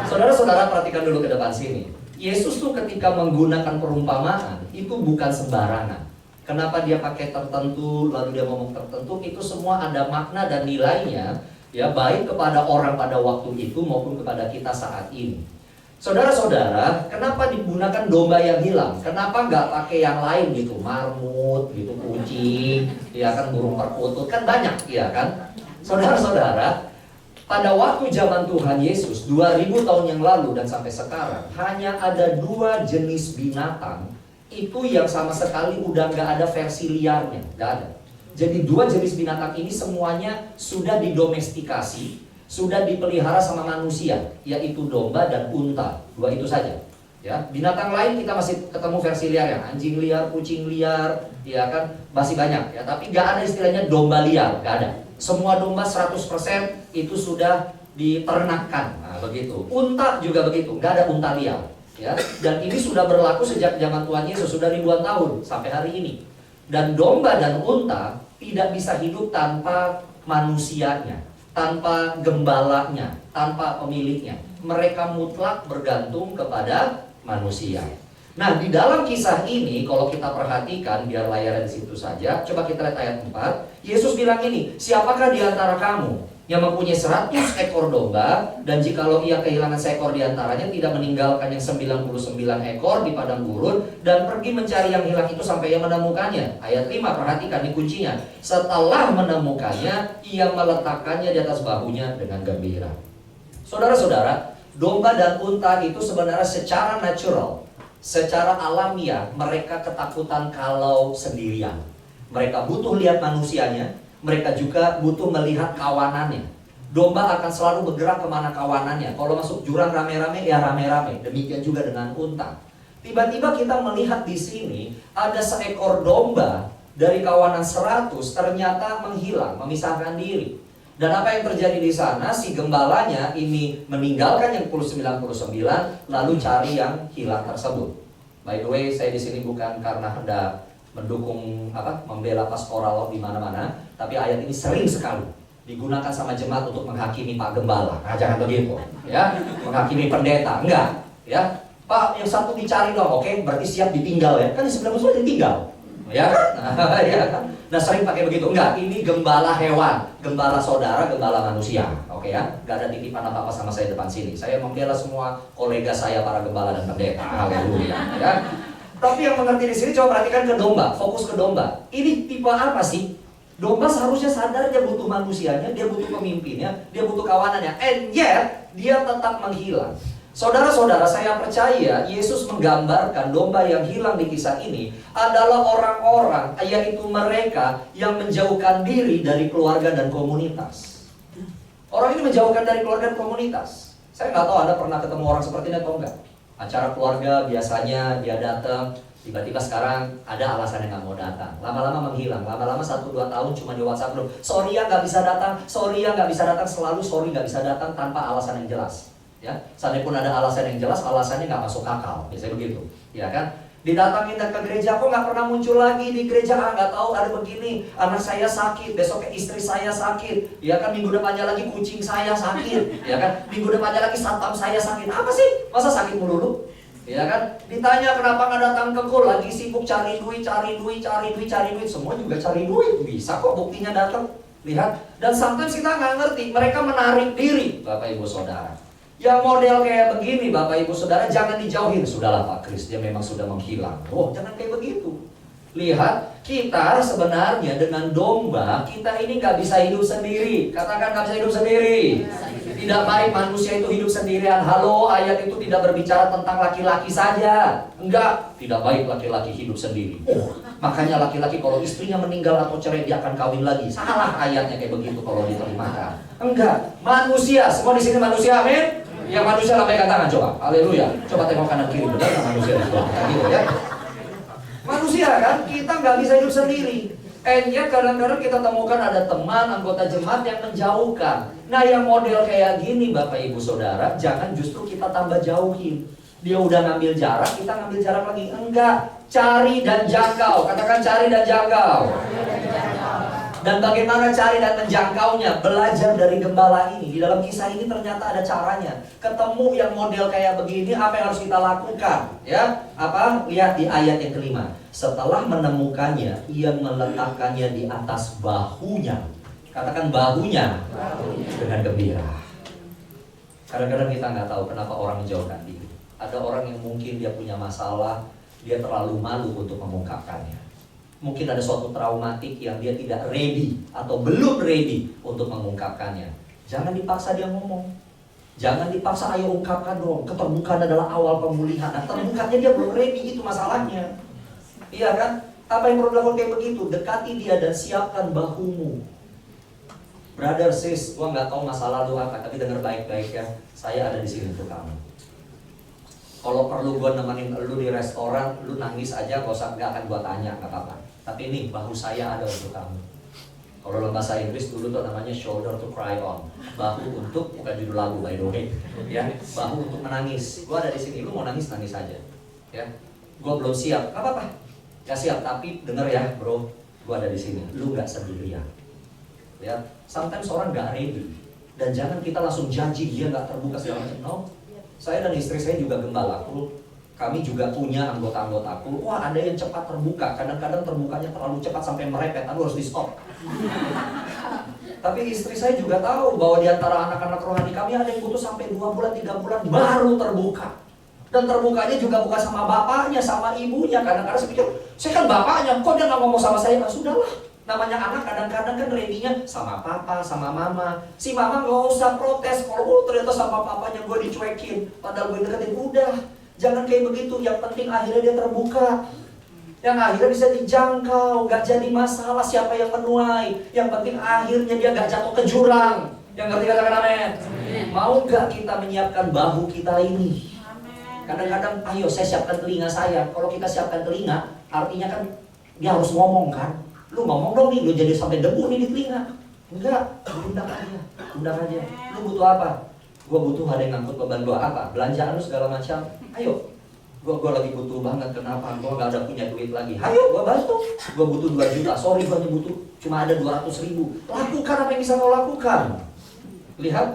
Saudara-saudara perhatikan dulu ke depan sini. Yesus tuh ketika menggunakan perumpamaan itu bukan sembarangan. Kenapa dia pakai tertentu, lalu dia ngomong tertentu, itu semua ada makna dan nilainya, ya, baik kepada orang pada waktu itu maupun kepada kita saat ini. Saudara-saudara, kenapa digunakan domba yang hilang? Kenapa nggak pakai yang lain gitu, marmut, gitu, kucing, ya kan, burung perkutut, kan banyak, ya kan? Saudara-saudara, pada waktu zaman Tuhan Yesus 2000 tahun yang lalu dan sampai sekarang, hanya ada 2 jenis binatang itu yang sama sekali udah nggak ada versi liarnya, nggak ada. Jadi 2 jenis binatang ini semuanya sudah didomestikasi, sudah dipelihara sama manusia, yaitu domba dan unta. 2 itu saja. Ya, binatang lain kita masih ketemu versi liar ya, anjing liar, kucing liar, ya kan, masih banyak ya. Tapi nggak ada istilahnya domba liar, nggak ada. Semua domba 100% itu sudah diternakkan, nah, begitu. Unta juga begitu, nggak ada unta liar, ya. Dan ini sudah berlaku sejak zaman Tuhan Yesus, sudah ribuan tahun sampai hari ini. Dan domba dan unta tidak bisa hidup tanpa manusianya, tanpa gembalanya, tanpa pemiliknya. Mereka mutlak bergantung kepada manusia. Nah, di dalam kisah ini kalau kita perhatikan, biar layarnya di situ saja, coba kita lihat ayat 4. Yesus bilang ini, siapakah di antara kamu yang mempunyai 100 ekor domba, dan jikalau ia kehilangan seekor di antaranya, tidak meninggalkan yang 99 ekor di padang gurun, dan pergi mencari yang hilang itu sampai ia menemukannya. Ayat 5, perhatikan ini kuncinya. Setelah menemukannya, ia meletakkannya di atas bahunya dengan gembira. Saudara-saudara, domba dan unta itu sebenarnya secara natural, secara alamiah, mereka ketakutan kalau sendirian. Mereka butuh lihat manusianya, mereka juga butuh melihat kawanannya. Domba akan selalu bergerak kemana kawanannya. Kalau masuk jurang rame-rame, ya rame-rame. Demikian juga dengan unta. Tiba-tiba kita melihat di sini ada seekor domba dari kawanan 100 ternyata menghilang, memisahkan diri. Dan apa yang terjadi di sana? Si gembalanya ini meninggalkan yang 99, lalu cari yang hilang tersebut. By the way, saya di sini bukan karena hendak mendukung membela pastoral di mana-mana, tapi ayat ini sering sekali digunakan sama jemaat untuk menghakimi Pak Gembala. Nah, jangan begitu, ya, menghakimi pendeta, enggak, ya. Pak, yang satu dicari dong, oke, berarti siap ditinggal ya? Kan di sebelah musuh ditinggal. Ya, ya. Nah sering pakai begitu. Enggak, ini gembala hewan, gembala saudara, gembala manusia. Oke ya, nggak ada titipan apa-apa sama saya depan sini. Saya membela semua kolega saya para gembala dan pendeta. Haleluya. Ya. Tapi yang mengerti di sini coba perhatikan ke domba, fokus ke domba. Ini tipe apa sih? Domba seharusnya sadar dia butuh manusianya, dia butuh pemimpinnya, dia butuh kawanannya. And yet dia tetap menghilang. Saudara-saudara, saya percaya Yesus menggambarkan domba yang hilang di kisah ini adalah orang-orang, yaitu mereka yang menjauhkan diri dari keluarga dan komunitas. Orang ini menjauhkan dari keluarga dan komunitas. Saya nggak tahu Anda pernah ketemu orang seperti ini atau enggak. Acara keluarga biasanya dia datang, tiba-tiba sekarang ada alasan yang nggak mau datang. Lama-lama menghilang, lama-lama 1-2 tahun cuma di WhatsApp grup. Sorry ya nggak bisa datang, sorry ya nggak bisa datang, selalu sorry nggak bisa datang tanpa alasan yang jelas. Ya, seandainya pun ada alasan yang jelas, alasannya nggak masuk akal, biasanya begitu, ya kan? Didatangin ke gereja, kok nggak pernah muncul lagi di gereja? Nggak tahu ada begini, anak saya sakit, besoknya istri saya sakit, ya kan? Minggu depannya lagi kucing saya sakit, ya kan? Minggu depannya lagi satpam saya sakit. Apa sih? Masa sakit melulu? Ya kan? Ditanya kenapa nggak datang ke kul, lagi sibuk cari duit, semua juga cari duit, bisa kok buktinya datang. Lihat, dan sometimes kita nggak ngerti, mereka menarik diri, Bapak Ibu Saudara. Yang model kayak begini Bapak Ibu Saudara jangan dijauhin. Sudahlah Pak Kris, dia memang sudah menghilang. Oh, jangan kayak begitu. Lihat, kita sebenarnya dengan domba, kita ini nggak bisa hidup sendiri. Katakan nggak bisa hidup sendiri. Tidak baik manusia itu hidup sendirian. Halo, ayat itu tidak berbicara tentang laki-laki saja. Enggak, tidak baik laki-laki hidup sendiri. Makanya laki-laki kalau istrinya meninggal atau cerai dia akan kawin lagi. Salah ayatnya kayak begitu kalau diterjemahkan. Enggak, manusia, semua di sini manusia, amin. Yang manusia lambaikan tangan coba, haleluya. Coba tengok kanan kiri, benar nggak manusia di sebelah kanan gitu ya? Manusia kan, kita nggak bisa hidup sendiri. And yet kadang-kadang kita temukan ada teman, anggota jemaat yang menjauhkan. Nah yang model kayak gini Bapak Ibu Saudara, jangan justru kita tambah jauhin. Dia udah ngambil jarak, kita ngambil jarak lagi. Enggak, cari dan jangkau. Katakan cari dan jangkau. Dan bagaimana cari dan menjangkaunya? Belajar dari gembala ini. Di dalam kisah ini ternyata ada caranya. Ketemu yang model kayak begini, apa yang harus kita lakukan? Ya, apa? Lihat di ayat yang kelima. Setelah menemukannya, ia meletakkannya di atas bahunya. Katakan bahunya. Dengan gembira. Kadang-kadang kita nggak tahu kenapa orang menjauhkan diri. Ada orang yang mungkin dia punya masalah, dia terlalu malu untuk mengungkapkannya. Mungkin ada suatu traumatik yang dia tidak ready atau belum ready untuk mengungkapkannya. Jangan dipaksa dia ngomong. Jangan dipaksa, ayo ungkapkan dong. Keterbukaan adalah awal pemulihan. Nah, terbukaannya dia belum ready, itu masalahnya. Iya kan? Apa yang perlu dilakukan kayak begitu? Dekati dia dan siapkan bahumu. Brother, sis, gua nggak tahu masa lalu apa, tapi dengar baik-baik ya. Saya ada di sini untuk kamu. Kalau perlu gue nemenin lu di restoran, lu nangis aja, gak akan gue tanya, gak apa-apa. Tapi ini bahu saya ada untuk kamu. Kalau dalam bahasa Inggris dulu tuh namanya shoulder to cry on. Bahu untuk, bukan judul lagu by the way, ya, bahu untuk menangis. Gue ada di sini, lu mau nangis nangis aja, ya. Gue belum siap, gak apa-apa, gak siap. Tapi denger ya bro, gue ada di sini. Lu gak sendirian, ya. Sometimes orang gak ready, dan jangan kita langsung janji dia gak terbuka segala macam. No, saya dan istri saya juga gembalaku. Kami juga punya anggota-anggotaku. Wah, ada yang cepat terbuka. Kadang-kadang terbukanya terlalu cepat sampai merepet. Aku harus di stop. Tapi istri saya juga tahu bahwa di antara anak-anak rohani kami ada yang butuh sampai 2 bulan, 3 bulan baru terbuka. Dan terbukanya juga bukan sama bapaknya, sama ibunya. Kadang-kadang saya pikir, saya kan bapaknya, kok dia nggak ngomong sama saya? Nah, sudahlah. Namanya anak kadang-kadang kan ready-nya sama papa, sama mama. Si mama nggak usah protes kalau ternyata sama papanya gue dicuekin. Padahal gue deketin, udah. Jangan kayak begitu, yang penting akhirnya dia terbuka. Yang akhirnya bisa dijangkau, gak jadi masalah siapa yang menuai. Yang penting akhirnya dia gak jatuh ke jurang. Yang ngerti katakan amin. Mau gak kita menyiapkan bahu kita ini? Kadang-kadang, ayo saya siapkan telinga saya. Kalau kita siapkan telinga, artinya kan dia harus ngomong kan. Lu ngomong dong nih, lu jadi sampai debu nih di telinga. Enggak, undang aja, undang aja. Lu butuh apa? Gue butuh ada yang ngangkut beban gue apa? Belanjaan lu segala macam. Ayo, gue lagi butuh banget. Kenapa? Gue gak ada punya duit lagi. Ayo, gue bantu. Gue butuh 2 juta. Sorry, gue hanya butuh cuma ada 200.000. Lakukan apa yang bisa kau lakukan. Lihat,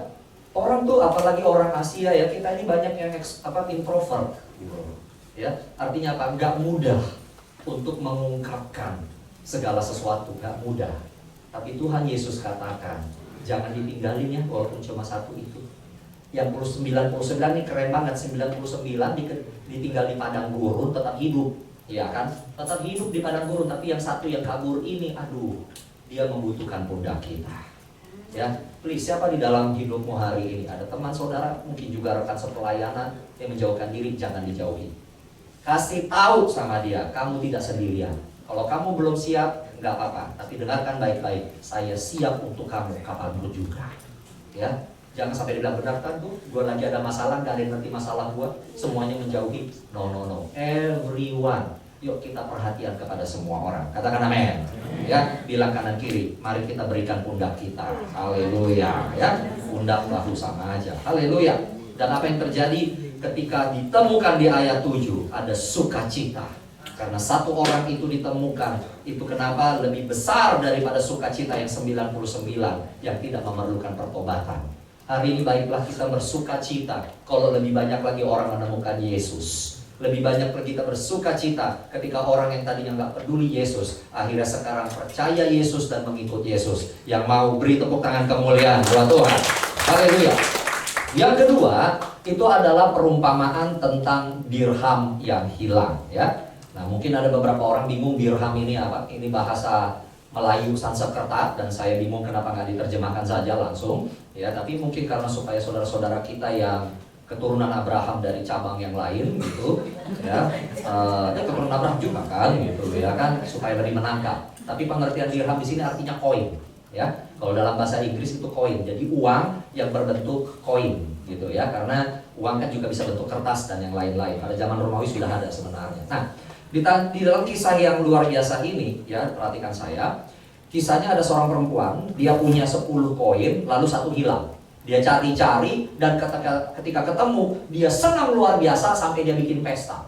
orang tuh apalagi orang Asia ya, kita ini banyak yang introvert. Gitu. Ya, artinya apa? Gak mudah untuk mengungkapkan segala sesuatu. Gak mudah. Tapi Tuhan Yesus katakan, jangan ditinggalin ya, walaupun cuma satu itu. Yang 99 ini keren banget. 99 ditinggal di padang gurun tetap hidup, ya kan? Tetap hidup di padang gurun. Tapi yang satu yang kabur ini, aduh, dia membutuhkan pundak kita. Ya, please, siapa di dalam hidupmu hari ini? Ada teman saudara, mungkin juga rekan sepelayanan yang menjauhkan diri, jangan dijauhi. Kasih tahu sama dia, kamu tidak sendirian. Kalau kamu belum siap, nggak apa-apa. Tapi dengarkan baik-baik, saya siap untuk kamu kapanpun juga. Ya. Jangan sampai dibilang, benar kan tuh, gue lagi ada masalah, gak ada yang ngerti masalah gue, semuanya menjauhi. No. Everyone. Yuk kita perhatian kepada semua orang. Katakan amin. Ya, bilang kanan kiri, mari kita berikan pundak kita. Haleluya. Ya, pundak bahu sama aja. Haleluya. Dan apa yang terjadi ketika ditemukan di ayat 7, ada sukacita. Karena satu orang itu ditemukan, itu kenapa lebih besar daripada sukacita yang 99 yang tidak memerlukan pertobatan. Hari ini baiklah kita bersukacita kalau lebih banyak lagi orang menemukan Yesus. Lebih banyak lagi kita bersukacita ketika orang yang tadinya nggak peduli Yesus, akhirnya sekarang percaya Yesus dan mengikut Yesus. Yang mau beri tepuk tangan kemuliaan buat Tuhan. Haleluya. Yang kedua, itu adalah perumpamaan tentang dirham yang hilang, ya. Nah, mungkin ada beberapa orang bingung dirham ini apa? Ini bahasa Melayu Sanskerta dan saya bingung kenapa nggak diterjemahkan saja langsung, ya. Tapi mungkin karena supaya saudara-saudara kita yang keturunan Abraham dari cabang yang lain, gitu, ya, keturunan Abraham juga kan, gitu, ya kan, supaya lebih menangkap. Tapi pengertian dirham di sini artinya koin, ya. Kalau dalam bahasa Inggris itu koin, jadi uang yang berbentuk koin, gitu, ya. Karena uang kan juga bisa bentuk kertas dan yang lain-lain. Pada zaman Romawi sudah ada sebenarnya. Nah, di dalam kisah yang luar biasa ini, ya, perhatikan saya. Kisahnya ada seorang perempuan, dia punya 10 koin, lalu 1 hilang. Dia cari-cari dan ketika ketemu, dia senang luar biasa sampai dia bikin pesta.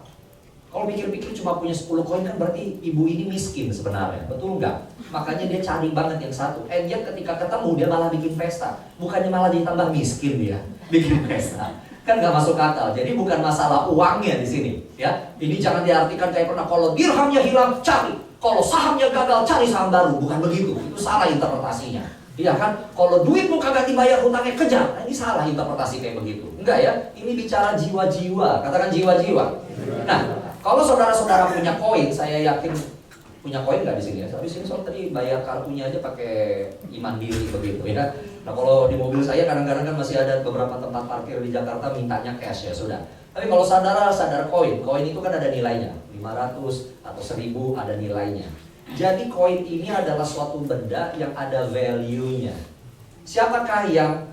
Kalau pikir-pikir cuma punya 10 koin kan berarti ibu ini miskin sebenarnya, betul nggak? Makanya dia cari banget yang satu. And yet ketika ketemu dia malah bikin pesta. Bukannya malah ditambah miskin dia, bikin pesta. Kan nggak masuk akal. Jadi bukan masalah uangnya di sini, ya. Ini jangan diartikan kayak pernah kalau dirhamnya hilang cari, kalau sahamnya gagal cari saham baru. Bukan begitu. Itu salah interpretasinya. Iya kan? Kalau duitmu kagak dibayar hutangnya kejar. Nah, ini salah interpretasi kayak begitu. Enggak ya? Ini bicara jiwa-jiwa. Katakan jiwa-jiwa. Nah, kalau saudara-saudara punya koin, saya yakin punya koin nggak di sini ya? Tapi sini soal tadi bayar kartunya aja pakai e-mandiri begitu ya. Nah, kalau di mobil saya kadang-kadang kan masih ada beberapa tempat parkir di Jakarta mintanya cash ya sudah. Tapi kalau sadar koin itu kan ada nilainya, 500 atau 1000 ada nilainya. Jadi koin ini adalah suatu benda yang ada value-nya. Siapakah yang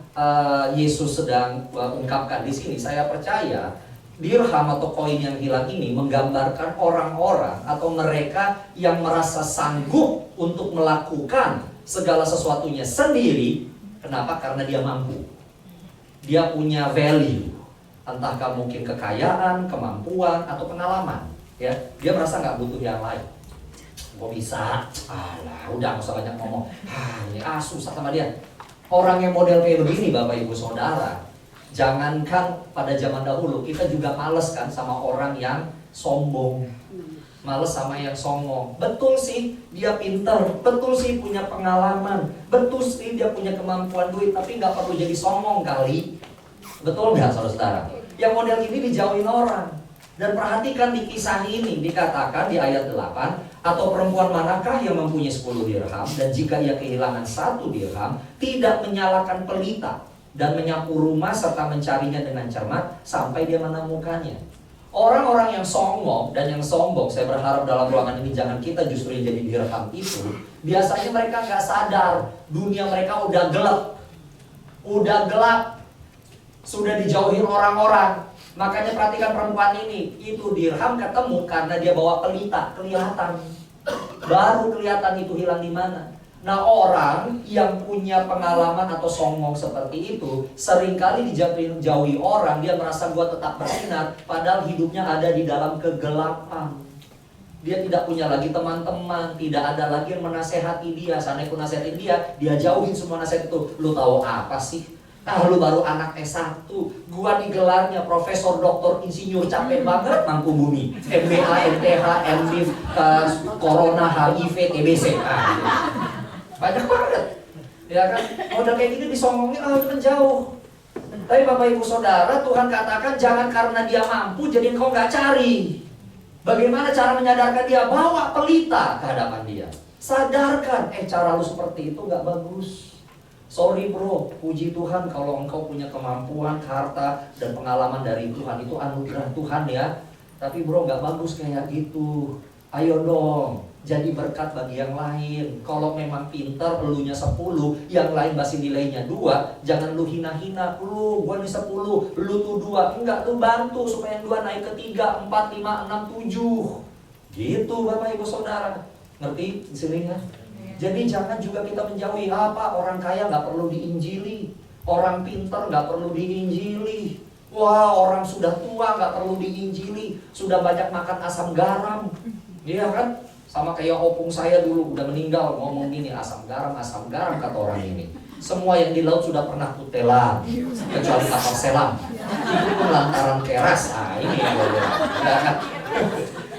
Yesus sedang ungkapkan di sini? Saya percaya dirham atau koin yang hilang ini menggambarkan orang-orang atau mereka yang merasa sanggup untuk melakukan segala sesuatunya sendiri. Kenapa? Karena dia mampu. Dia punya value. Entahkah mungkin kekayaan, kemampuan, atau pengalaman. Ya, dia merasa nggak butuh yang lain. Gue bisa, alah, udah nggak usah banyak ngomong. Ini susah sama dia. Orang yang model kayak begini, Bapak Ibu Saudara, jangankan pada zaman dahulu, kita juga males kan sama orang yang sombong. Males sama yang songong. Betul sih dia pintar, betul sih punya pengalaman, betul sih dia punya kemampuan duit, tapi nggak perlu jadi songong kali. Betul nggak saudara-saudara? Yang model ini dijauhin orang. Dan perhatikan di kisah ini dikatakan di ayat 8, atau perempuan manakah yang mempunyai 10 dirham dan jika ia kehilangan 1 dirham tidak menyalakan pelita dan menyapu rumah serta mencarinya dengan cermat sampai dia menemukannya. Orang-orang yang songong dan yang sombong, saya berharap dalam ruangan ini jangan kita justru yang jadi dirham itu. Biasanya mereka nggak sadar dunia mereka udah gelap, sudah dijauhin orang-orang. Makanya perhatikan perempuan ini, itu dirham ketemu karena dia bawa pelita, kelihatan. Baru kelihatan itu hilang di mana. Nah, orang yang punya pengalaman atau songong seperti itu seringkali dijauhi orang, dia merasa gua tetap bersinar, padahal hidupnya ada di dalam kegelapan. Dia tidak punya lagi teman-teman, tidak ada lagi yang menasehati dia. Seandainya pun nasehatin dia, dia jauhin semua nasihat itu. Lu tahu apa sih? Lu baru anak S1, gua nih gelarnya profesor, doktor, insinyur, capek banget mampu bumi. MBA, MTH, MDiv, Corona, HIV, TBC. Banyak banget. Ya kan? Modal kayak gini disongongin, menjauh. Tapi Bapak Ibu Saudara, Tuhan katakan jangan karena dia mampu jadi engkau nggak cari. Bagaimana cara menyadarkan dia? Bawa pelita ke hadapan dia. Sadarkan, cara lu seperti itu nggak bagus. Sorry bro, puji Tuhan kalau engkau punya kemampuan, harta, dan pengalaman dari Tuhan. Itu anugerah Tuhan ya. Tapi bro gak bagus kayak gitu. Ayo dong, jadi berkat bagi yang lain. Kalau memang pintar, elunya 10, yang lain masih nilainya 2. Jangan lu hina-hina, gua nih 10, lu tuh 2. Enggak, lu bantu supaya yang 2 naik ke 3, 4, 5, 6, 7. Gitu Bapak Ibu Saudara. Ngerti istilahnya? Jadi jangan juga kita menjauhi orang kaya nggak perlu diinjili, orang pintar nggak perlu diinjili, orang sudah tua nggak perlu diinjili, sudah banyak makan asam garam, iya kan? Sama kayak opung saya dulu udah meninggal ngomong gini, asam garam kata orang ini. Semua yang di laut sudah pernah kutelan, kecuali kapal selam. Itu pun lantaran keras. Ini yang gue bilang.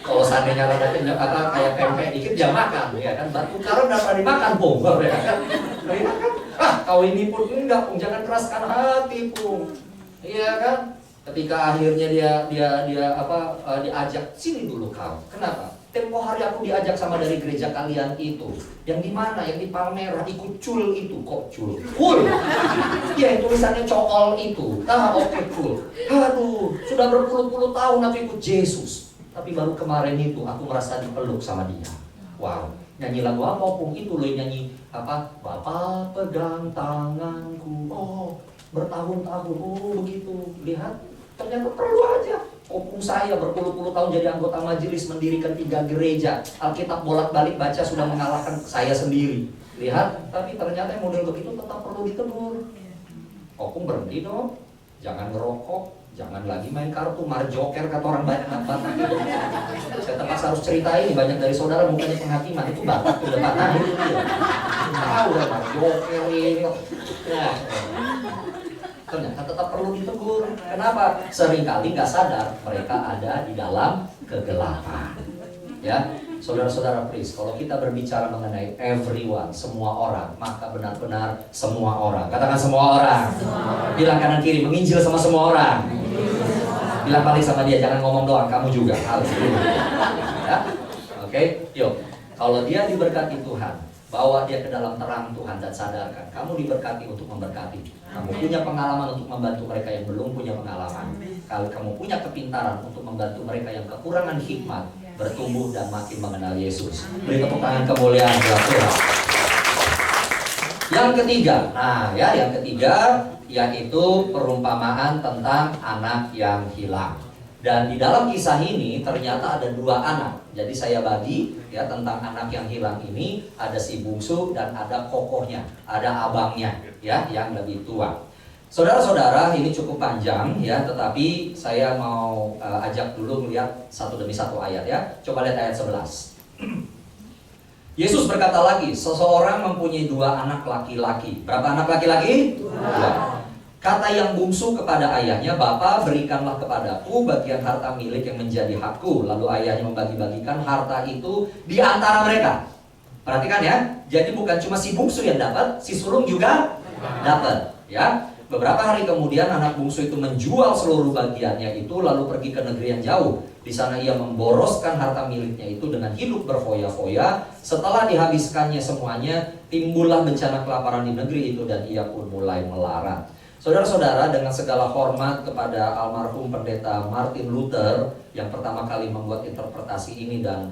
Kalau seandainya kayak pempek dikit dia makan, ya kan? Batu karang udah pernah dimakan, Pung, ya kan? Kau ini pun enggak, Pung, jangan keraskan hati, Pung, iya kan? Ketika akhirnya dia diajak sini dulu kau, kenapa? Tempo hari aku diajak sama dari gereja kalian itu, yang di mana? Yang di Palmerah, ikut cul itu, kok cul? Cool, ya tulisannya cool itu, oke cool. Aduh, sudah berpuluh-puluh tahun aku ikut Yesus. Tapi baru kemarin itu aku merasa dipeluk sama dia. Wow, nyanyi lagu apa Pung? Itu loh nyanyi Bapak pegang tanganku. Bertahun-tahun. Begitu. Lihat, ternyata perlu aja. Opung saya berpuluh-puluh tahun jadi anggota majelis, mendirikan 3 gereja. Alkitab bolak-balik baca sudah mengalahkan saya sendiri. Lihat, tapi ternyata model begitu tetap perlu ditegur. Opung berhenti dong. Jangan ngerokok. Jangan lagi main kartu, marjoker kata orang banyak Batak gitu. Saya terpaksa harus cerita ini, banyak dari saudara mukanya penghakiman, itu Batak udah Batak itu dia. Tahu lah marjoker ini. Nah, ternyata tetap perlu ditegur. Kenapa? Seringkali nggak sadar mereka ada di dalam kegelapan. Ya, saudara-saudara please, kalau kita berbicara mengenai everyone, semua orang, maka benar-benar semua orang. Katakan semua orang. Bilang kanan kiri, menginjil sama semua orang. Bilang balik sama dia, jangan ngomong doang, kamu juga. Ya? Oke, yuk. Kalau dia diberkati Tuhan, bawa dia ke dalam terang Tuhan dan sadarkan, kamu diberkati untuk memberkati. Kamu punya pengalaman untuk membantu mereka yang belum punya pengalaman. Kalau kamu punya kepintaran untuk membantu mereka yang kekurangan hikmat, bertumbuh dan makin mengenal Yesus. Beri tepuk tangan kemuliaan buat Tuhan. Yang ketiga, yang ketiga yaitu perumpamaan tentang anak yang hilang. Dan di dalam kisah ini ternyata ada 2 anak. Jadi saya bagi ya tentang anak yang hilang ini, ada si bungsu dan ada kokohnya, ada abangnya ya yang lebih tua. Saudara-saudara, ini cukup panjang ya, tetapi saya mau ajak dulu melihat satu demi satu ayat ya. Coba lihat ayat 11. Yesus berkata lagi, seseorang mempunyai 2 anak laki-laki. Berapa anak laki-laki? 2. Kata yang bungsu kepada ayahnya, "Bapa, berikanlah kepadaku bagian harta milik yang menjadi hakku." Lalu ayahnya membagi-bagikan harta itu di antara mereka. Perhatikan ya, jadi bukan cuma si bungsu yang dapat, si sulung juga dapat. Ya, beberapa hari kemudian anak bungsu itu menjual seluruh bagiannya itu, lalu pergi ke negeri yang jauh. Di sana ia memboroskan harta miliknya itu dengan hidup berfoya-foya. Setelah dihabiskannya semuanya, timbullah bencana kelaparan di negeri itu dan ia pun mulai melarat. Saudara-saudara, dengan segala hormat kepada almarhum pendeta Martin Luther yang pertama kali membuat interpretasi ini dan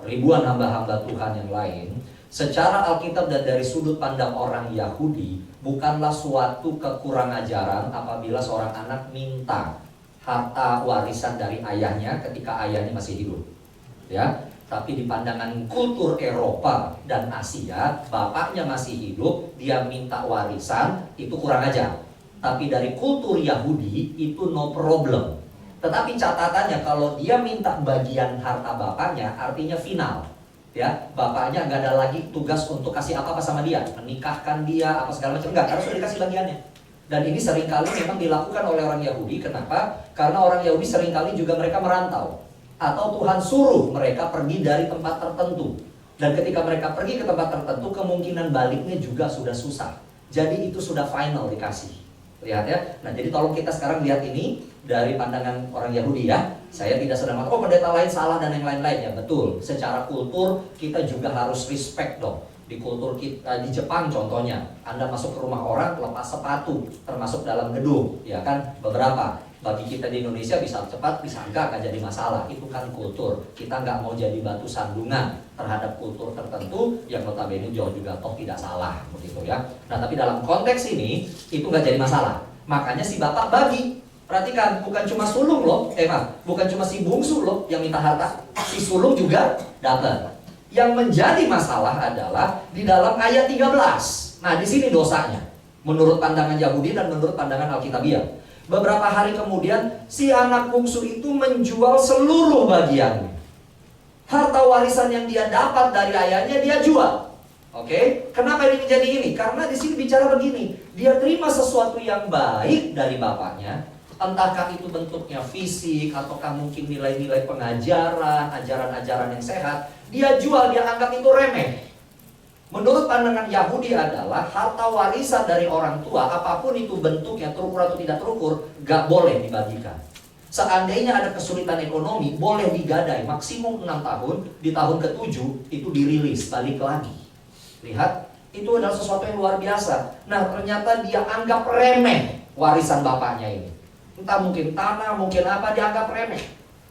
ribuan hamba-hamba Tuhan yang lain, secara Alkitab dan dari sudut pandang orang Yahudi, bukanlah suatu kekurang ajaran apabila seorang anak minta harta warisan dari ayahnya ketika ayahnya masih hidup. Ya, tapi di pandangan kultur Eropa dan Asia, bapaknya masih hidup, dia minta warisan, itu kurang ajar. Tapi dari kultur Yahudi, itu no problem. Tetapi catatannya, kalau dia minta bagian harta bapaknya, artinya final. Ya, bapaknya nggak ada lagi tugas untuk kasih apa-apa sama dia, menikahkan dia, apa segala macam, enggak, karena sudah dikasih bagiannya. Dan ini seringkali memang dilakukan oleh orang Yahudi. Kenapa? Karena orang Yahudi seringkali juga mereka merantau, atau Tuhan suruh mereka pergi dari tempat tertentu. Dan ketika mereka pergi ke tempat tertentu, kemungkinan baliknya juga sudah susah. Jadi itu sudah final dikasih. Lihat ya. Nah, jadi tolong kita sekarang lihat ini dari pandangan orang Yahudi ya. Saya tidak sedang mengatakan, oh pendeta lain salah dan yang lain-lain ya. Betul, secara kultur kita juga harus respect dong. Di kultur kita, di Jepang contohnya, Anda masuk ke rumah orang lepas sepatu, termasuk dalam gedung, ya kan, beberapa. Bagi kita di Indonesia bisa cepat, bisa enggak, akan jadi masalah. Itu kan kultur. Kita nggak mau jadi batu sandungan terhadap kultur tertentu yang notabene jauh juga toh tidak salah, begitu ya. Nah, tapi dalam konteks ini itu nggak jadi masalah. Makanya si bapak bagi. Perhatikan, bukan cuma sulung loh, bukan cuma si bungsu loh yang minta harta, si sulung juga dapat. Yang menjadi masalah adalah di dalam ayat 13. Nah, di sini dosanya. Menurut pandangan Yahudi dan menurut pandangan Alkitabiah. Beberapa hari kemudian, si anak bungsu itu menjual seluruh bagiannya. Harta warisan yang dia dapat dari ayahnya, dia jual. Oke? Kenapa ini menjadi ini? Karena di sini bicara begini. Dia terima sesuatu yang baik dari bapaknya. Entahkah itu bentuknya fisik, ataukah mungkin nilai-nilai pengajaran, ajaran-ajaran yang sehat. Dia jual, dia anggap itu remeh. Menurut pandangan Yahudi adalah harta warisan dari orang tua, apapun itu bentuknya, terukur atau tidak terukur, gak boleh dibagikan. Seandainya ada kesulitan ekonomi, boleh digadai maksimum 6 tahun, di tahun ke-7 itu dirilis, balik lagi. Lihat, itu adalah sesuatu yang luar biasa. Nah, ternyata dia anggap remeh warisan bapaknya ini. Entah mungkin tanah, mungkin apa, dianggap remeh.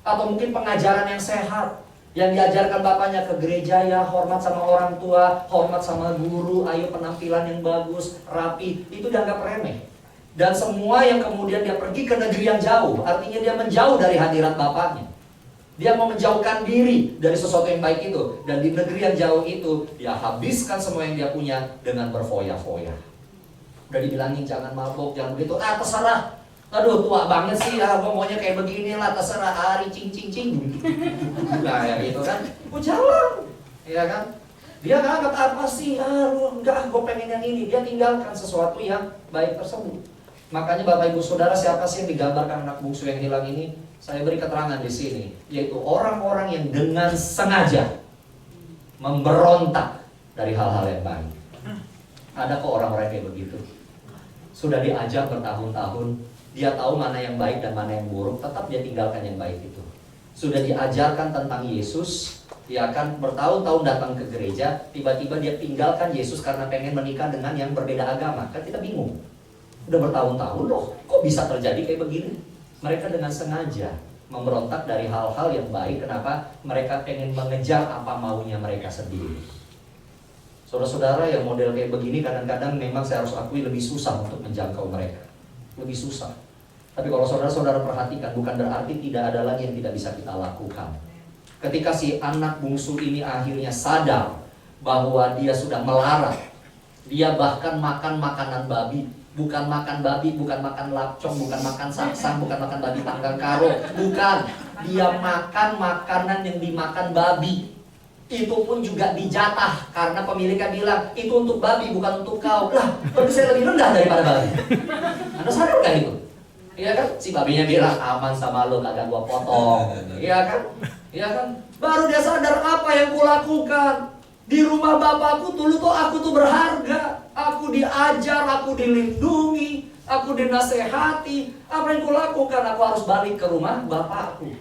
Atau mungkin pengajaran yang sehat yang diajarkan bapaknya ke gereja, ya hormat sama orang tua, hormat sama guru, ayo penampilan yang bagus, rapi, itu dianggap remeh. Dan semua yang kemudian dia pergi ke negeri yang jauh, artinya dia menjauh dari hadirat bapaknya. Dia mau menjauhkan diri dari sesuatu yang baik itu. Dan di negeri yang jauh itu, dia habiskan semua yang dia punya dengan berfoya-foya. Udah dibilangin jangan mabuk, jangan begitu, terserah. Aduh, tua banget sih, gue maunya kayak begini lah, terserah, hari cing. Nah, ya gitu kan, jalan, ya kan. Dia nggak apa sih, enggak, gue pengen yang ini. Dia tinggalkan sesuatu yang baik tersebut. Makanya Bapak Ibu Saudara, siapa sih yang digambarkan anak bungsu yang hilang ini? Saya beri keterangan di sini, yaitu orang-orang yang dengan sengaja memberontak dari hal-hal yang baik. Ada kok orang-orang kayak begitu. Sudah diajak bertahun-tahun. Dia tahu mana yang baik dan mana yang buruk, tetap dia tinggalkan yang baik itu. Sudah diajarkan tentang Yesus, dia akan bertahun-tahun datang ke gereja, tiba-tiba dia tinggalkan Yesus karena pengen menikah dengan yang berbeda agama. Kan kita bingung. Udah bertahun-tahun loh, kok bisa terjadi kayak begini? Mereka dengan sengaja memberontak dari hal-hal yang baik. Kenapa? Mereka pengen mengejar apa maunya mereka sendiri. Saudara-saudara, yang model kayak begini kadang-kadang memang saya harus akui lebih susah untuk menjangkau mereka. Lebih susah. Tapi kalau saudara-saudara perhatikan, bukan berarti tidak ada lagi yang tidak bisa kita lakukan. Ketika si anak bungsu ini akhirnya sadar bahwa dia sudah melarat, dia bahkan makan makanan babi. Bukan makan babi, bukan makan lapcong, bukan makan saksang, bukan makan babi panggang karo. Bukan, dia makan makanan yang dimakan babi. Itu pun juga dijatah, karena pemiliknya bilang, itu untuk babi, bukan untuk kau. Lah, berarti saya lebih rendah daripada babi. Anda sadar gak itu? Iya kan? Si babinya bilang, aman sama lo, kagak gua potong. Iya kan? Iya kan? Baru dia sadar apa yang kulakukan. Di rumah bapakku dulu tuh aku tuh berharga. Aku diajar, aku dilindungi, aku dinasehati. Apa yang kulakukan? Aku harus balik ke rumah bapakku.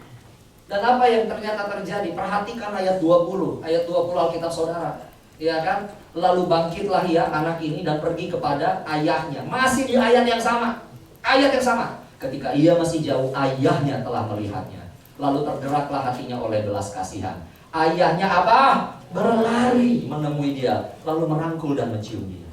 Dan apa yang ternyata terjadi? Perhatikan ayat 20. Ayat 20 Alkitab saudara. Ya kan? Lalu bangkitlah ia anak ini dan pergi kepada ayahnya. Masih di ayat yang sama. Ayat yang sama. Ketika ia masih jauh, ayahnya telah melihatnya. Lalu tergeraklah hatinya oleh belas kasihan. Ayahnya apa? Berlari menemui dia, lalu merangkul dan mencium dia.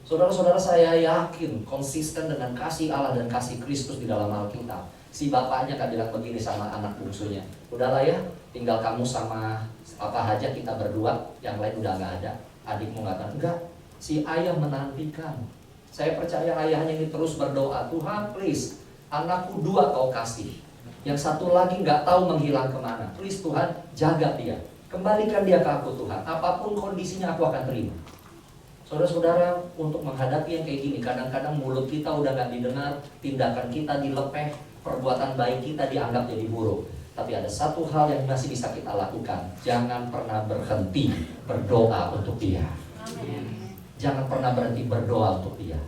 Saudara-saudara, saya yakin konsisten dengan kasih Allah dan kasih Kristus di dalam Alkitab. Si bapaknya kan bilang begini sama anak bungsunya, udahlah ya, tinggal kamu sama apa aja, kita berdua, yang lain udah gak ada. Adikmu mengatakan, enggak. Si ayah menantikan. Saya percaya ayahnya ini terus berdoa, Tuhan please, anakku 2 kau kasih, yang satu lagi gak tahu menghilang kemana. Please Tuhan, jaga dia, kembalikan dia ke aku Tuhan. Apapun kondisinya aku akan terima. Saudara-saudara, untuk menghadapi yang kayak gini, kadang-kadang mulut kita udah gak didengar, tindakan kita dilepeh, perbuatan baik kita dianggap jadi buruk. Tapi ada satu hal yang masih bisa kita lakukan. Jangan pernah berhenti berdoa untuk dia. Jangan pernah berhenti berdoa untuk dia.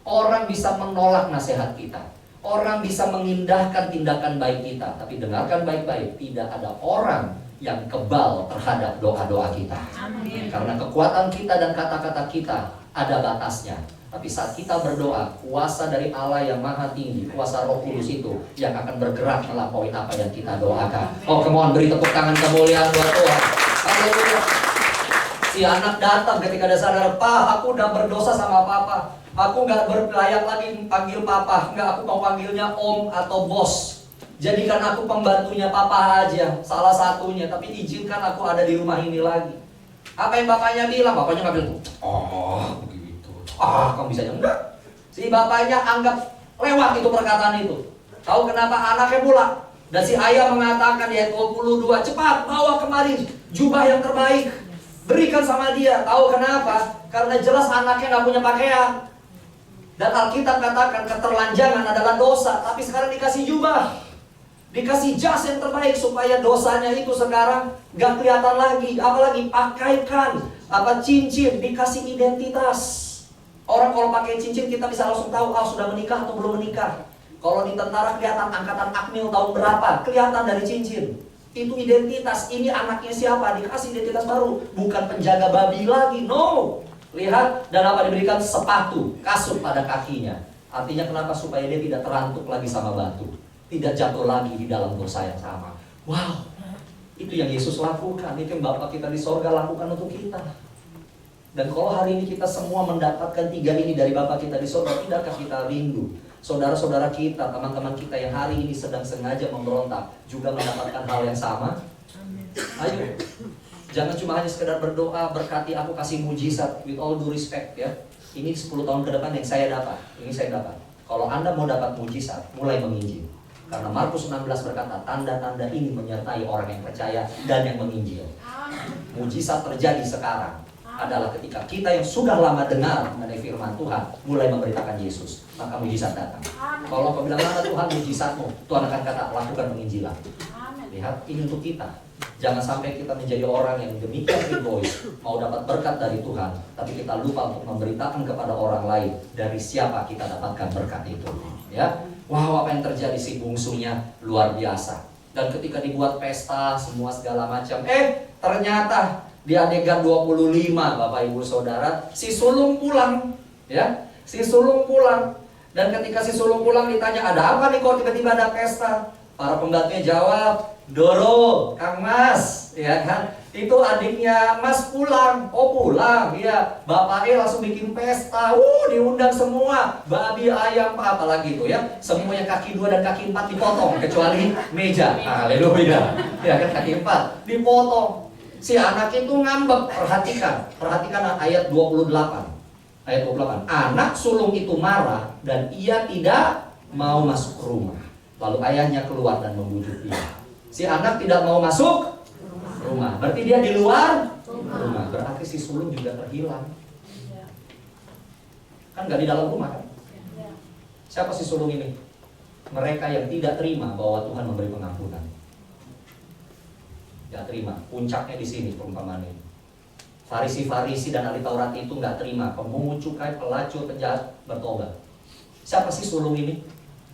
Orang bisa menolak nasihat kita, orang bisa mengindahkan tindakan baik kita, tapi dengarkan baik-baik, tidak ada orang yang kebal terhadap doa-doa kita. Amin. Karena kekuatan kita dan kata-kata kita ada batasnya. Tapi saat kita berdoa, kuasa dari Allah yang maha tinggi, kuasa Roh Kudus itu yang akan bergerak melampaui apa yang kita doakan. Oh, come on, beri tepuk tangan kemuliaan buat Tuhan. Haleluya. Si anak datang ketika dia sadar, Pak, aku udah berdosa sama Papa. Aku gak berlayak lagi panggil Papa. Enggak, aku mau panggilnya Om atau Bos. Jadikan aku pembantunya Papa aja, salah satunya. Tapi izinkan aku ada di rumah ini lagi. Apa yang bapaknya bilang? Bapaknya gak bilang, oh begitu, kamu bisa aja. Enggak. Si bapaknya anggap lewat itu perkataan itu. Tahu kenapa anaknya pulang? Dan si ayah mengatakan di ayat 22, cepat bawa kemari jubah yang terbaik, berikan sama dia. Tahu kenapa? Karena jelas anaknya gak punya pakaian. Dan Alkitab katakan keterlanjangan adalah dosa. Tapi sekarang dikasih jubah, dikasih jas yang terbaik, supaya dosanya itu sekarang gak kelihatan lagi. Apalagi pakaikan cincin, dikasih identitas. Orang kalau pakai cincin kita bisa langsung tahu, sudah menikah atau belum menikah. Kalau di tentara kelihatan angkatan Akmil tahun berapa, kelihatan dari cincin. Itu identitas, ini anaknya siapa, dikasih identitas baru. Bukan penjaga babi lagi, no. Lihat, dan apa diberikan? Sepatu, kasut pada kakinya. Artinya kenapa? Supaya dia tidak terantuk lagi sama batu, tidak jatuh lagi di dalam dosa yang sama. Wow, itu yang Yesus lakukan, itu yang Bapa kita di sorga lakukan untuk kita. Dan kalau hari ini kita semua mendapatkan 3 ini dari Bapa kita di sorga, tidakkah kita rindu saudara-saudara kita, teman-teman kita yang hari ini sedang sengaja memberontak juga mendapatkan hal yang sama? Ayo, jangan cuma hanya sekedar berdoa, berkati aku, kasih mujizat. With all due respect ya, ini 10 tahun ke depan yang saya dapat, ini saya dapat. Kalau Anda mau dapat mujizat, mulai menginjil. Karena Markus 16 berkata, tanda-tanda ini menyertai orang yang percaya dan yang menginjil. Mujizat terjadi sekarang adalah ketika kita yang sudah lama dengar mengenai firman Tuhan mulai memberitakan Yesus, maka mujizat datang. Kalau kau bilang, mana Tuhan mujizatmu? Tuhan akan kata, lakukan penginjilan. Lihat, ini untuk kita. Jangan sampai kita menjadi orang yang demikian egois, mau dapat berkat dari Tuhan, tapi kita lupa untuk memberitakan kepada orang lain dari siapa kita dapatkan berkat itu. Ya, wow, apa yang terjadi? Si bungsunya luar biasa. Dan ketika dibuat pesta, semua segala macam, ternyata di adegan 25, Bapak Ibu Saudara, si sulung pulang, ya, si sulung pulang. Dan ketika si sulung pulang ditanya, ada apa nih kok tiba-tiba ada pesta? Para pembantunya jawab, Doro, Kang Mas, ya kan? Itu adiknya, Mas pulang. Oh pulang, iya. Bapaknya langsung bikin pesta. Diundang semua. Babi, ayam, apa lagi itu ya. Semuanya kaki 2 dan kaki 4 dipotong. Kecuali meja. Haleluya. Ya kan kaki 4 dipotong. Si anak itu ngambek. Perhatikan ayat 28. Ayat 28. Anak sulung itu marah dan ia tidak mau masuk ke rumah. Lalu ayahnya keluar dan membujuk dia. Si anak tidak mau masuk rumah. Berarti dia di luar rumah. Berarti si sulung juga terhilang. Kan gak di dalam rumah kan? Siapa si sulung ini? Mereka yang tidak terima bahwa Tuhan memberi pengampunan. Gak terima. Puncaknya di sini perumpamaan ini. Farisi-farisi dan ahli Taurat itu gak terima. Pemungut cukai, pelacur, penjahat bertobat. Siapa sih sulung ini?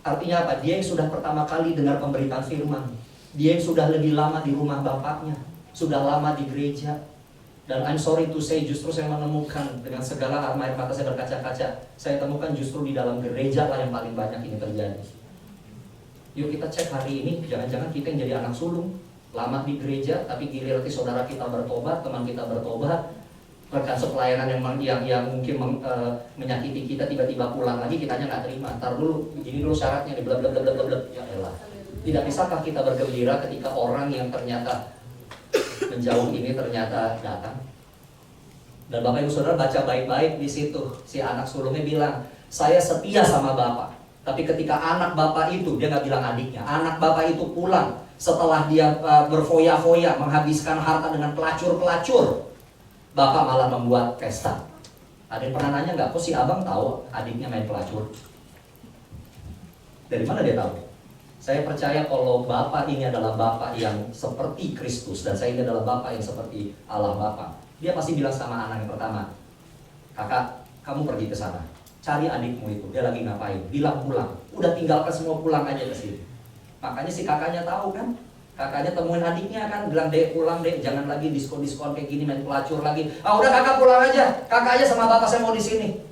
Artinya apa? Dia yang sudah pertama kali dengar pemberitaan firman. Dia yang sudah lebih lama di rumah bapaknya, sudah lama di gereja. Dan I'm sorry to say, justru saya menemukan dengan segala air mata saya berkaca-kaca, saya temukan justru di dalam gereja lah yang paling banyak ini terjadi. Yuk kita cek hari ini, jangan-jangan kita yang jadi anak sulung, lama di gereja, tapi giliran saudara kita bertobat, teman kita bertobat, rekan sepelayanan yang mungkin menyakiti kita tiba-tiba pulang lagi, kitanya nggak terima. Ntar dulu, begini dulu syaratnya nih, bla bla bla bla bla. Ya elah. Tidak bisakah kita bergembira ketika orang yang ternyata menjauh ini ternyata datang? Dan Bapak Ibu Saudara baca baik-baik di situ. Si anak sulungnya bilang, saya setia sama Bapak. Tapi ketika anak Bapak itu, dia nggak bilang adiknya, anak Bapak itu pulang setelah dia berfoya-foya menghabiskan harta dengan pelacur-pelacur, Bapak malah membuat pesta. Ada yang pernah nanya nggak, kok si abang tahu adiknya main pelacur? Dari mana dia tahu? Saya percaya kalau Bapak ini adalah Bapak yang seperti Kristus, dan saya ini adalah Bapak yang seperti Allah Bapa. Dia pasti bilang sama anak yang pertama, kakak, kamu pergi ke sana, cari adikmu itu, dia lagi ngapain? Bilang pulang, udah tinggalkan semua, pulang aja ke sini. Makanya si kakaknya tahu kan, kakaknya temuin adiknya kan, bilang dek pulang dek, jangan lagi diskon-diskon kayak gini, main pelacur lagi. Udah kakak pulang aja, kakak aja sama bapak saya mau di sini.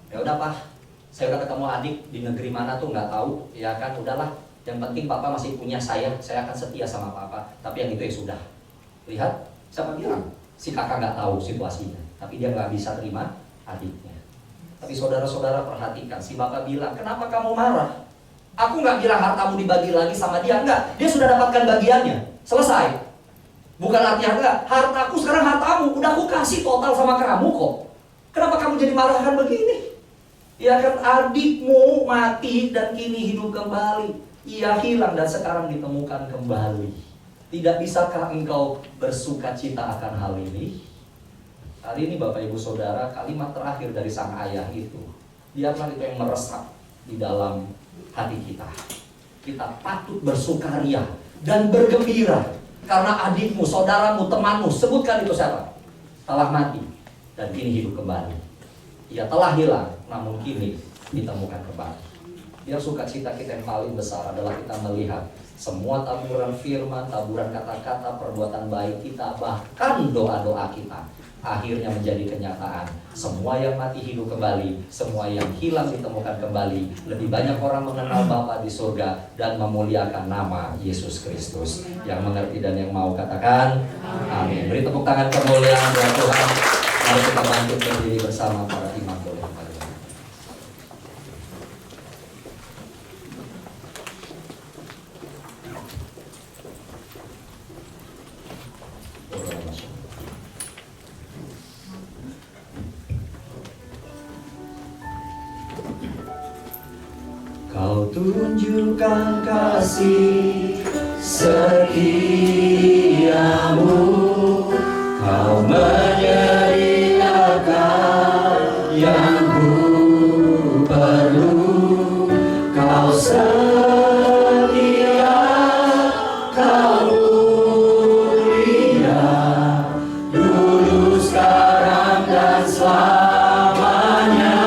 Ya udah Pak, saya udah ketemu adik di negeri mana tuh nggak tahu, ya kan udahlah. Yang penting papa masih punya saya akan setia sama papa. Tapi yang itu ya sudah. Lihat, siapa bilang? Si kakak nggak tahu situasinya, tapi dia nggak bisa terima adiknya. Tapi saudara-saudara perhatikan, si bapak bilang, kenapa kamu marah? Aku nggak bilang hartamu dibagi lagi sama dia, enggak. Dia sudah dapatkan bagiannya, selesai. Bukan artinya enggak, hartaku sekarang hartamu, udah aku kasih total sama kamu kok. Kenapa kamu jadi marahkan begini? Ya kan adikmu mati dan kini hidup kembali. Ia hilang dan sekarang ditemukan kembali. Tidak bisakah engkau bersuka cita akan hal ini? Hari ini Bapak Ibu Saudara, kalimat terakhir dari sang ayah itu, biarlah itu yang meresap di dalam hati kita. Kita patut bersukaria dan bergembira karena adikmu, saudaramu, temanmu, sebutkan itu siapa, telah mati dan kini hidup kembali. Ia telah hilang, namun kini ditemukan kembali. Biar sukacita kita yang paling besar adalah kita melihat semua taburan firman, taburan kata-kata, perbuatan baik kita, bahkan doa-doa kita akhirnya menjadi kenyataan. Semua yang mati hidup kembali, semua yang hilang ditemukan kembali. Lebih banyak orang mengenal Bapa di surga dan memuliakan nama Yesus Kristus. Yang mengerti dan yang mau katakan amin. Beri tepuk tangan kemuliaan buat Tuhan. Mari kita bangkit berdiri bersama para imam boleh. Kau tunjukkan kasih setiamu, Kau menyediakan yang ku perlu. Kau setia, Kau mulia, dulu, sekarang, dan selamanya.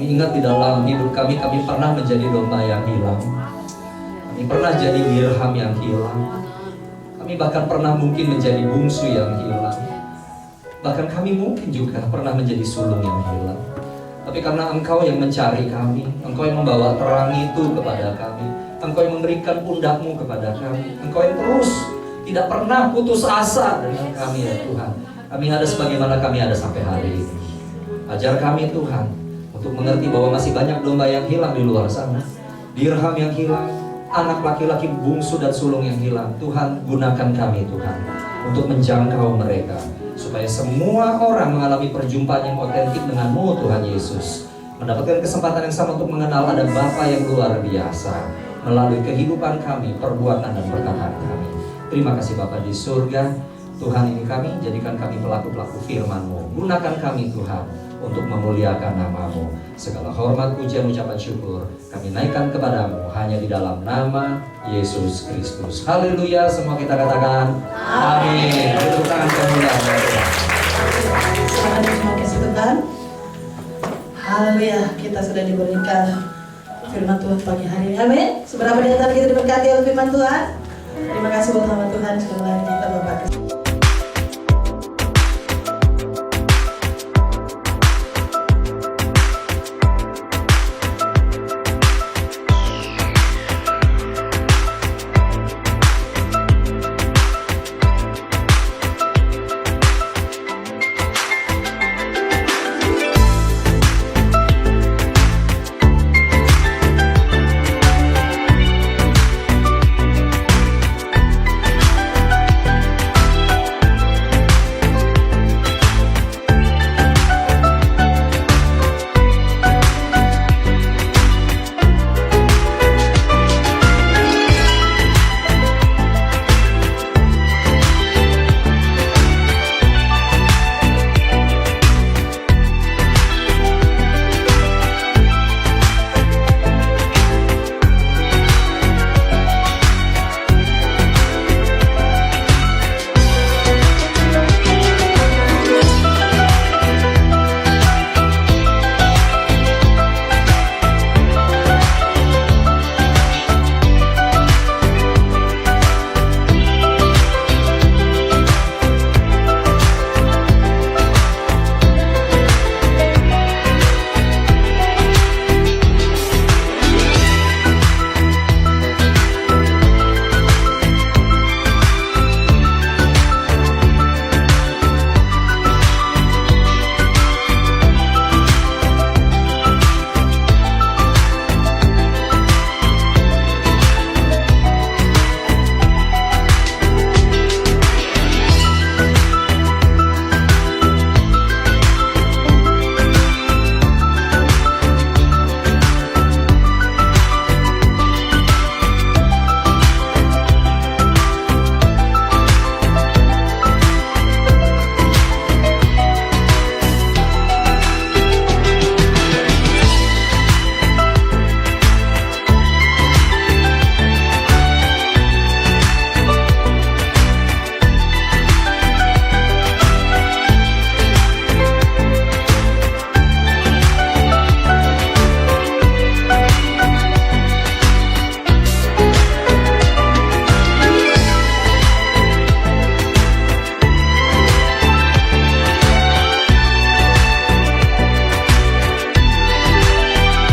Kami ingat di dalam hidup kami pernah menjadi domba yang hilang. Kami pernah jadi dirham yang hilang. Kami bahkan pernah mungkin menjadi bungsu yang hilang. Bahkan kami mungkin juga pernah menjadi sulung yang hilang. Tapi karena Engkau yang mencari kami, Engkau yang membawa terang itu kepada kami, Engkau yang memberikan pundakmu kepada kami, Engkau yang terus tidak pernah putus asa dengan kami ya Tuhan. Kami ada sebagaimana kami ada sampai hari ini. Ajar kami Tuhan untuk mengerti bahwa masih banyak domba yang hilang di luar sana, dirham yang hilang, anak laki-laki bungsu dan sulung yang hilang. Tuhan, gunakan kami Tuhan untuk menjangkau mereka, supaya semua orang mengalami perjumpaan yang otentik dengan-Mu Tuhan Yesus, mendapatkan kesempatan yang sama untuk mengenal ada Bapa yang luar biasa melalui kehidupan kami, perbuatan dan perkataan kami. Terima kasih Bapa di surga. Tuhan, ini kami, jadikan kami pelaku-pelaku firman-Mu. Gunakan kami Tuhan untuk memuliakan nama-Mu. Segala hormat, pujian, ucapan syukur kami naikkan kepadamu hanya di dalam nama Yesus Kristus. Haleluya, semua kita katakan amin. Tepuk tangan kemuliaan Tuhan. Terima kasih Tuhan. Haleluya, kita sudah diberikan firman Tuhan pagi hari ini. Amin. Seberapa di antara kita diberkati oleh firman Tuhan? Terima kasih buat nama Tuhan. Sekali lagi kita berkati.